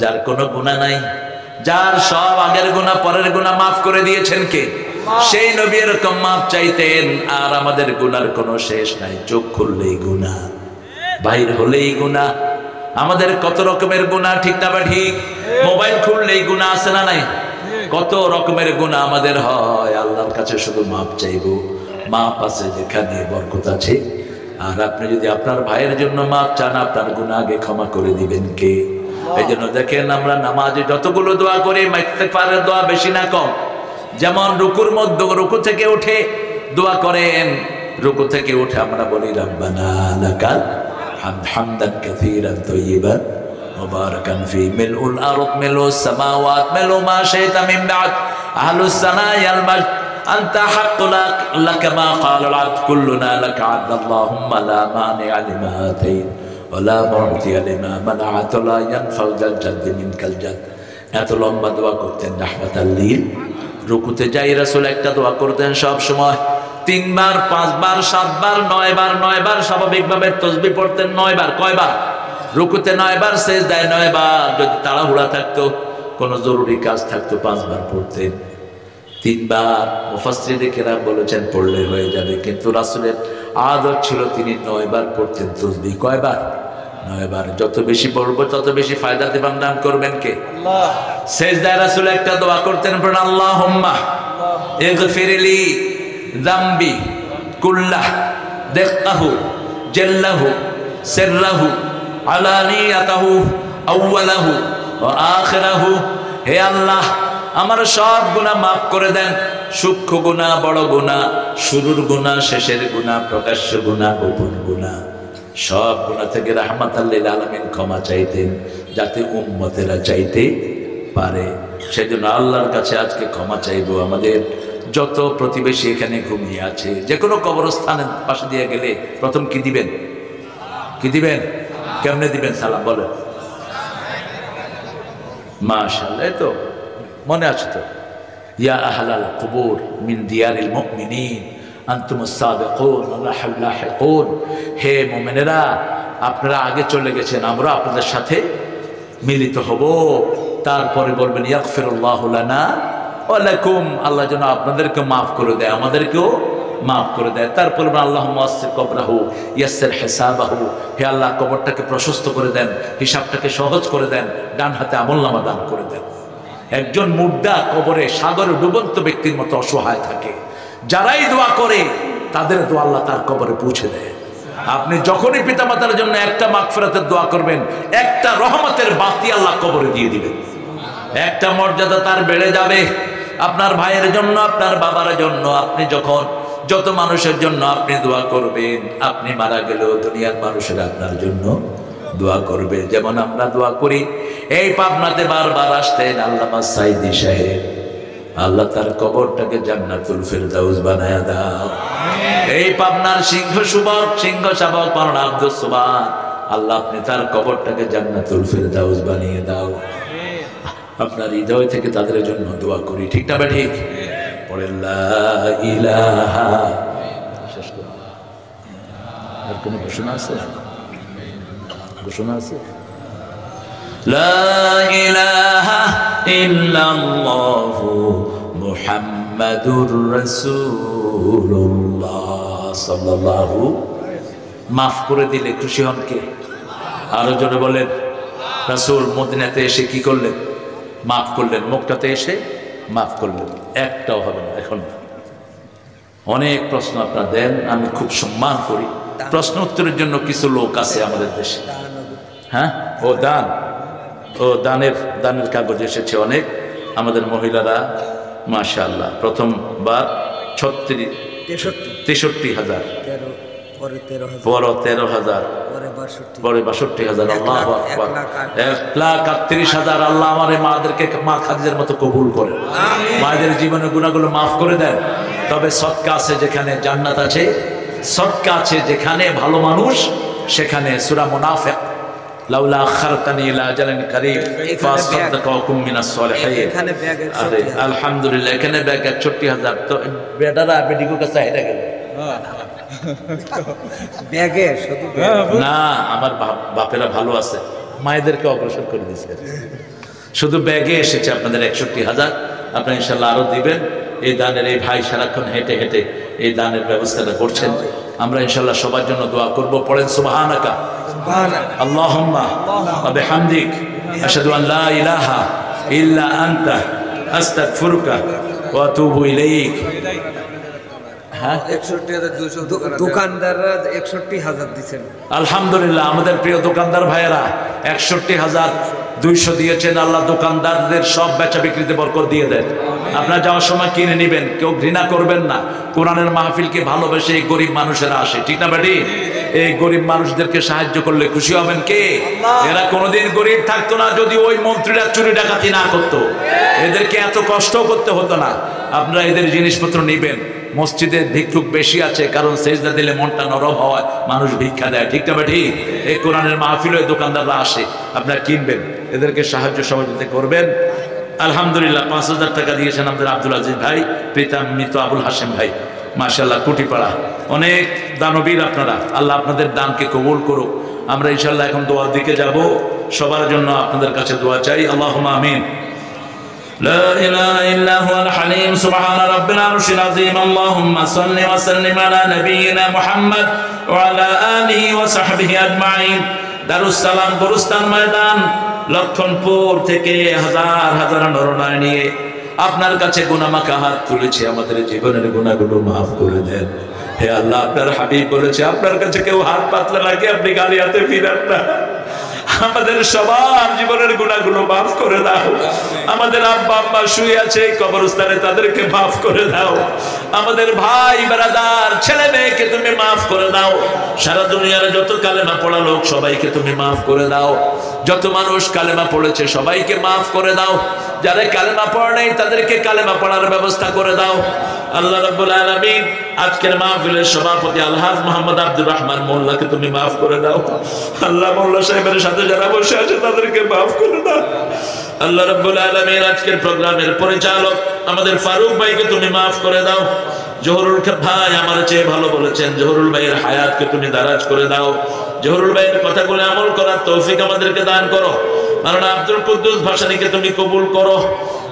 যার কোনো গুনাহ নাই, যার সব আগের গুনাহ পরের গুনাহ মাফ করে দিয়েছেন কে? সেই নবী এরকম মাফ চাইতেন। আর আমাদের গুনার কোনো শেষ নাই, চোখ খুললেই গুনাহ, বাইর হলেই গুনাহ। আমাদের কত রকমের গুনাহ, ঠিক না বা ঠিক? মোবাইল খুললেই গুনাহ আছে না নাই? কত রকমের গুনাহ আমাদের হয়। আল্লাহর কাছে শুধু মাপ চাইবো, মাপ আছে যেখানে বরকত আছে। আর আপনি যদি আপনার ভাইয়ের জন্য মাপ চান, আপনার গুনাহ আগে ক্ষমা করে দিবেন কে? এই জন্য দেখেন আমরা নামাজে যতগুলো দোয়া করি, ইস্তেগফারের দোয়া বেশি না কম? যেমন রুকুর মধ্যে, রুকু থেকে উঠে দোয়া করেন, রুকু থেকে উঠে আমরা বলি, রব্বানা লাকাল হামদান কাসীরান তাইয়িবান মুবারাকান ফি মিলউল আরদ মিলউস সামাওয়াত মিলউ মা শাইতা মিন বা'দ আহলুস সানায়াল মাজদ আনতা হাক্কুল লাক মা ক্বালা আল আবদ কুল্লুনা লাক আবদ আল্লাহুম্মা লা মানি'a লিমা আতাইত ওয়া লা মু'তিয়া লিমা মানা'ত ওয়া লা ইয়ানফা'ু যাল জাদ মিনকাল জাদ। এত লম্বা দোয়া করতেন রাহমাতাল লিল। রুকুতে যাই রাসূল একটা দোয়া করতেন সব সময় 3 বার 5 বার 7 বার 9 বার স্বাভাবিকভাবে তাসবিহ পড়তেন 9 বার। কয়বার? রুকুতে 9 বার, সিজদায় 9 বার। যদি তাড়াহুড়া থাকতো, কোনো জরুরি কাজ থাকতো 5 বার পড়তেন। 3 বার মুফাসসিরিনে কেরাম বলেছেন পড়লে হয়ে যাবে, কিন্তু রাসূলের আদত ছিল তিনি 9 বার পড়তেন তাসবিহ। কয়বার? 9 বার। যত বেশি পড়বো তত বেশি ফায়দা দিবেন, দান করবেন কে? আল্লাহ। সিজদায় রাসূল একটা দোয়া করতেন, পড়েন আল্লাহুম্মা ইগফিরলি যামবি কুল্লাহ দিক্কাহু জাল্লাহু সিররাহু আলানিয়াতাহু আউওয়ালাহু ওয়া আখিরাহু। হে আল্লাহ, আমার সব গুনাহ মাফ করে দেন, সূক্ষ্ম গুনাহ, বড় গুনাহ, শুরুর গুনাহ, শেষের গুনাহ, প্রকাশ্য গুনাহ, গোপন গুনাহ, সব গুনাহ থেকে রাহমাতাল লিল আলামিন ক্ষমা চাইতেন, যাতে উম্মতেরা চাইতে পারে। সেজন্য আল্লাহর কাছে আজকে ক্ষমা চাইবো। আমাদের যত প্রতিবেশী এখানে ঘুমিয়ে আছে, যে কোনো কবরস্থানের পাশে দিয়ে গেলে প্রথম কি দিবেন? কি দিবেন? কেমনে দিবেন? সালাম বলেন। মাশাআল্লাহ, এই তো মনে আছে তো। ইয়া আহলাল কুবুর মিন দিয়ারিল মুমিনিন আনতুমুস সাবিকুন ওয়া নাহনু লাহিকুন। হে মুমিনেরা, আপনারা আগে চলে গেছেন, আমরা আপনাদের সাথে মিলিত হব। তারপরে বলবেন ইয়াগফিরুল্লাহু লানা ওয়া লাকুম, আল্লাহ যেন আপনাদেরকে মাফ করে দেয়, আমাদেরকেও মাফ করে দেয়। তারপর আল্লাহুম্মা ওয়াসসির কবরাহু ইয়াসসির হিসাবাহু, হে আল্লাহ কবরটাকে প্রশস্ত করে দেন, হিসাবটাকে সহজ করে দেন, ডান হাতে আমলনামা দান করে দেন। একজন মুর্দা কবরে সাগরে ডুবন্ত ব্যক্তির মতো অসহায় থাকে, যারাই দোয়া করে তাদের দোয়া আল্লাহ তার কবরে পৌঁছে দেয়। আপনি যখনই পিতামাতার জন্য একটা মাগফিরাতের দোয়া করবেন, একটা রহমতের বাতি আল্লাহ কবরে দিয়ে দিবেন, একটা মর্যাদা তার বেড়ে যাবে। আপনার ভাইয়ের জন্য, আপনার বাবার জন্য, আপনি যখন যত মানুষের জন্য আপনি দোয়া করবেন, আপনি মারা গেলেও দুনিয়ার মানুষেরা আপনার জন্য দোয়া করবে। যেমন আমরা দোয়া করি, এই পাবনাতে বারবার আসতেন আল্লামা সাইদি সাহেব, আল্লাহ তার কবরটাকে জান্নাতুল ফেরদাউস বানায়া দাও। এই পাবনার সিংহ শাবক মাওলানা আব্দুস সুবহান, আল্লাহ আপনি তার কবরটাকে জান্নাতুল ফেরদাউস বানিয়ে দাও। আপনার হৃদয় থেকে তাদের জন্য দোয়া করি, ঠিক না? ঠিক পড়ে লা ইলাহা। শেষ করুন। আর কোনো ঘোষণা আছে? ঘোষণা আছে? লা ইলাহা ইল্লাল্লাহু মুহাম্মাদুর রাসূলুল্লাহ সাল্লাল্লাহু। মাফ করে দিলে খুশি হন কে? আরো জোরে বলেন। রাসূল মদিনাতে এসে কি করলেন? মাফ করলেন। মক্কাতে এসে মাফ করলেন। একটাও হবে না। এখন অনেক প্রশ্ন আপনারা দেন, আমি খুব সম্মান করি। প্রশ্ন উত্তরের জন্য কিছু লোক আছে আমাদের দেশে। হ্যাঁ, দানের কাগজ এসেছে অনেক। আমাদের মহিলারা মাশাআল্লাহ প্রথমবার 63,000, পরে 13,000, পরে 62,000, আল্লাহু আকবার, 1,38,000। আল্লাহ আমার এই মাদেরকে মা খাদিজার মতো কবুল করে, মায়েদের জীবনের গুনাহগুলো মাফ করে দেন। তবে সদকা আছে যেখানে জান্নাত আছে, সদকা আছে যেখানে ভালো মানুষ, সেখানে সূরা মুনাফিক লাউলা আখারতানি ইলা আজালিন কারীব ফাসাদদাকা ওয়া কুম মিনাস সালিহিন। এখানে ব্যাগ 61,000, আলহামদুলিল্লাহ। এখানে ব্যাগ 61,000। তো বেটারা বেডিগো কাছে হেঁটে গেল ব্যাগে শুধু না, আমার বাপেরা ভালো আছে, মায়েদেরকে অগ্রসর করে দিয়েছে। শুধু ব্যাগে এসেছে আপনাদের 61,000। আপনারা ইনশাআল্লাহ আরো দিবেন। এই দানের এই ভাই সারাক্ষণ হেঁটে হেঁটে এই দানের ব্যবস্থাটা করছেন। আমরা ইনশাআল্লাহ সবার জন্য দোয়া করব। পড়েন সুবহানাকা আল্লাহুম্মা ওয়া বিহামদিক আশহাদু আন লা ইলাহা ইল্লা আনতা আস্তাগফিরুকা ওয়া আতুবু ইলাইক। হ্যাঁ, 61,200 দোকানদাররা 61,000 দিয়েছেন। আলহামদুলিল্লাহ, আমাদের প্রিয় দোকানদার ভাইয়েরা 61,200 দিয়েছেন। আল্লাহ দোকানদারদের সব বেচা বিক্রিতে বরকত দিয়ে দেন। আপনারা যাওয়ার সময় কিনে নেবেন, কেউ ঘৃণা করবেন না। কোরআনের মাহফিলকে ভালোবেসে এই গরিব মানুষেরা আসে, ঠিক না বেটি? এই গরিব মানুষদেরকে সাহায্য করলে খুশি হবেন কে? এরা কোনোদিন গরিব থাকতো না যদি ওই মন্ত্রীরা চুরি ডাকাতি না করতো। এদেরকে এত কষ্ট করতে হতো না। আপনারা এদের জিনিসপত্র নিবেন। মসজিদে ভিক্ষুক বেশি আছে, কারণ সেজদা দিলে মনটা নরম হয়, মানুষ ভিক্ষা দেয়, ঠিক না ঠিক? এই কোরআনের মাহফিলে দোকানদাররা আসে, আপনারা কিনবেন, এদেরকে সাহায্য সহযোগিতা করবেন। আলহামদুলিল্লাহ ৫,০০০ টাকা দিয়েছেন আমাদের আব্দুল আজিজ ভাই, পিতা মৃত আবুল হাশেম ভাই, মাশাআল্লাহ কুটিপাড়া। অনেক দানবীর আপনারা, আল্লাহ আপনাদের দানকে কবুল করুক। আমরা ইনশাআল্লাহ এখন দোয়ার দিকে যাব, সবার জন্য আপনাদের কাছে দোয়া চাই। আল্লাহুম্মা আমিন। لا إله إلا هو الحليم سبحان رب العرش العظيم اللهم صل وسلم على نبينا محمد وعلى آله وصحبه أجمعين। দারুসসালাম গুরুস্তান ময়দান লক্ষণপুর থেকে হাজার হাজার নরনারী নিয়ে আপনার কাছে গুনাহমাখা হাত তুলেছি, আমাদের জীবনের গুনাহগুলো মাফ করে দেন হে আল্লাহ। আপনার হাবিব বলেছে আপনার কাছে কেউ হাত পাতলা লাগে আপনি গালি হাতে ফিরান না। আমাদের সবার জীবনের গুনাহগুলো মাফ করে দাও। আমাদের আব্বা আম্মা শুয়ে আছে কবরস্থানে, তাদেরকে মাফ করে দাও। আমাদের ভাই ব্রাদার ছেলে মেয়েকে তুমি মাফ করে দাও। সারা দুনিয়ার যত কালেমা পড়া লোক সবাইকে তুমি মাফ করে দাও। যত মানুষ কালেমা পড়েছে সবাইকে মাফ করে দাও। যারা কালেমা পড়ে নাই তাদেরকে কালেমা পড়ার ব্যবস্থা করে দাও। আল্লাহ রাব্বুল আলামিন আজকের মাহফিলের সভাপতি আলহাজ মোহাম্মদ আব্দুর রহমান মোল্লাকে তুমি মাফ করে দাও। আল্লাহ মোল্লা সাহেবের সাথে যারা বসে আছে তাদেরকে মাফ করে দাও। আল্লাহ রাব্বুল আলামিন আজকের প্রোগ্রামের পরিচালক আমাদের ফারুক ভাইকে তুমি মাফ করে দাও। জহুরুল ভাই আমার চেয়ে ভালো বলেছেন, জহুরুল ভাইয়ের হায়াতকে তুমি দারাজ করে দাও। জহুরুল ভাইয়ের কথাগুলো আমল করার তৌফিক আমাদেরকে দান করো। মাওলানা আব্দুল কুদ্দুস ভাসানীকে তুমি কবুল করো।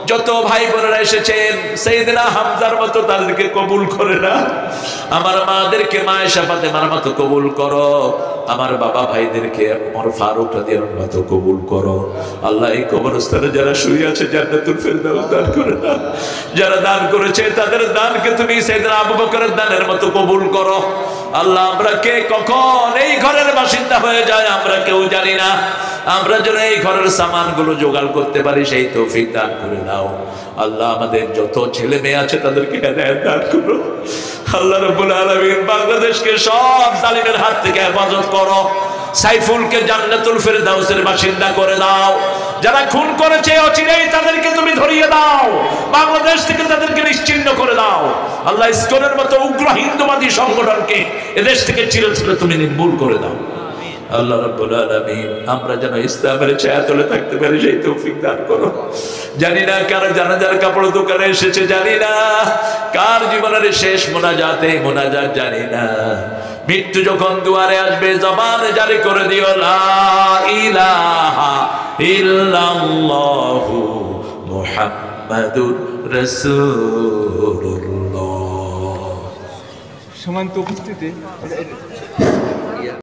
যত ভাই বোনেরা এসেছেন সাইয়েদনা হামজার মতো তাদেরকে কবুল করে না। আমার মাদেরকে মায়েশা ফাতেমার মতো কবুল করো। আমার বাবা ভাইদেরকে ওমর ফারুক রাদিয়াল্লাহু আনহু মতো কবুল করো। আল্লাহ এই কবরস্থানে যারা শুয়ে আছে জান্নাতুল ফেরদাউস দান করে দাও। যারা দান করেছে তাদের দানকে তুমি সাইয়েদনা আবু বকরের দানের মতো কবুল করো। আল্লাহ আমরা কে কখন এই ঘরের বাসিন্দা হয়ে যায় আমরা কেউ জানি না। আমরা যেন এই ঘরের সামানগুলো জোগাড় করতে পারি সেই তৌফিক দান করে দাও। আল্লাহ আমাদের যত ছেলে মেয়ে আছে তাদেরকে হেদায়েত দান করো। আল্লাহ রাব্বুল আলামিন বাংলাদেশকে সব জালিমের হাত থেকে হেফাজত করো। সাইফুলকে জান্নাতুল ফেরদাউসের বাসিন্দা করে দাও। যারা খুন করেছে অচিরেই তাদেরকে তুমি ধরিয়ে দাও। বাংলাদেশ থেকে তাদেরকে নিশ্চিহ্ন করে দাও। আল্লাহ ইসকনের মতো উগ্র হিন্দুবাদী সংগঠনকে এদেশ থেকে চিরতরে তুমি নির্মূল করে দাও। আল্লাহ রাব্বুল আলামিন আমরা যেন ইসলামের ছায়াতলে থাকতে পারি সেই তৌফিক দান করো। জানি না কার জানাজার কাপড় দোকানে এসেছে, জানি না কার জীবনের শেষ মোনাজাতে মোনাজাত, জানি না মৃত্যু যখন দুয়ারে আসবে জবান জারি করে দিও লা ইলাহা ইল্লাল্লাহু মুহাম্মাদুর রাসূলুল্লাহ। সমান্ত উপস্থিতি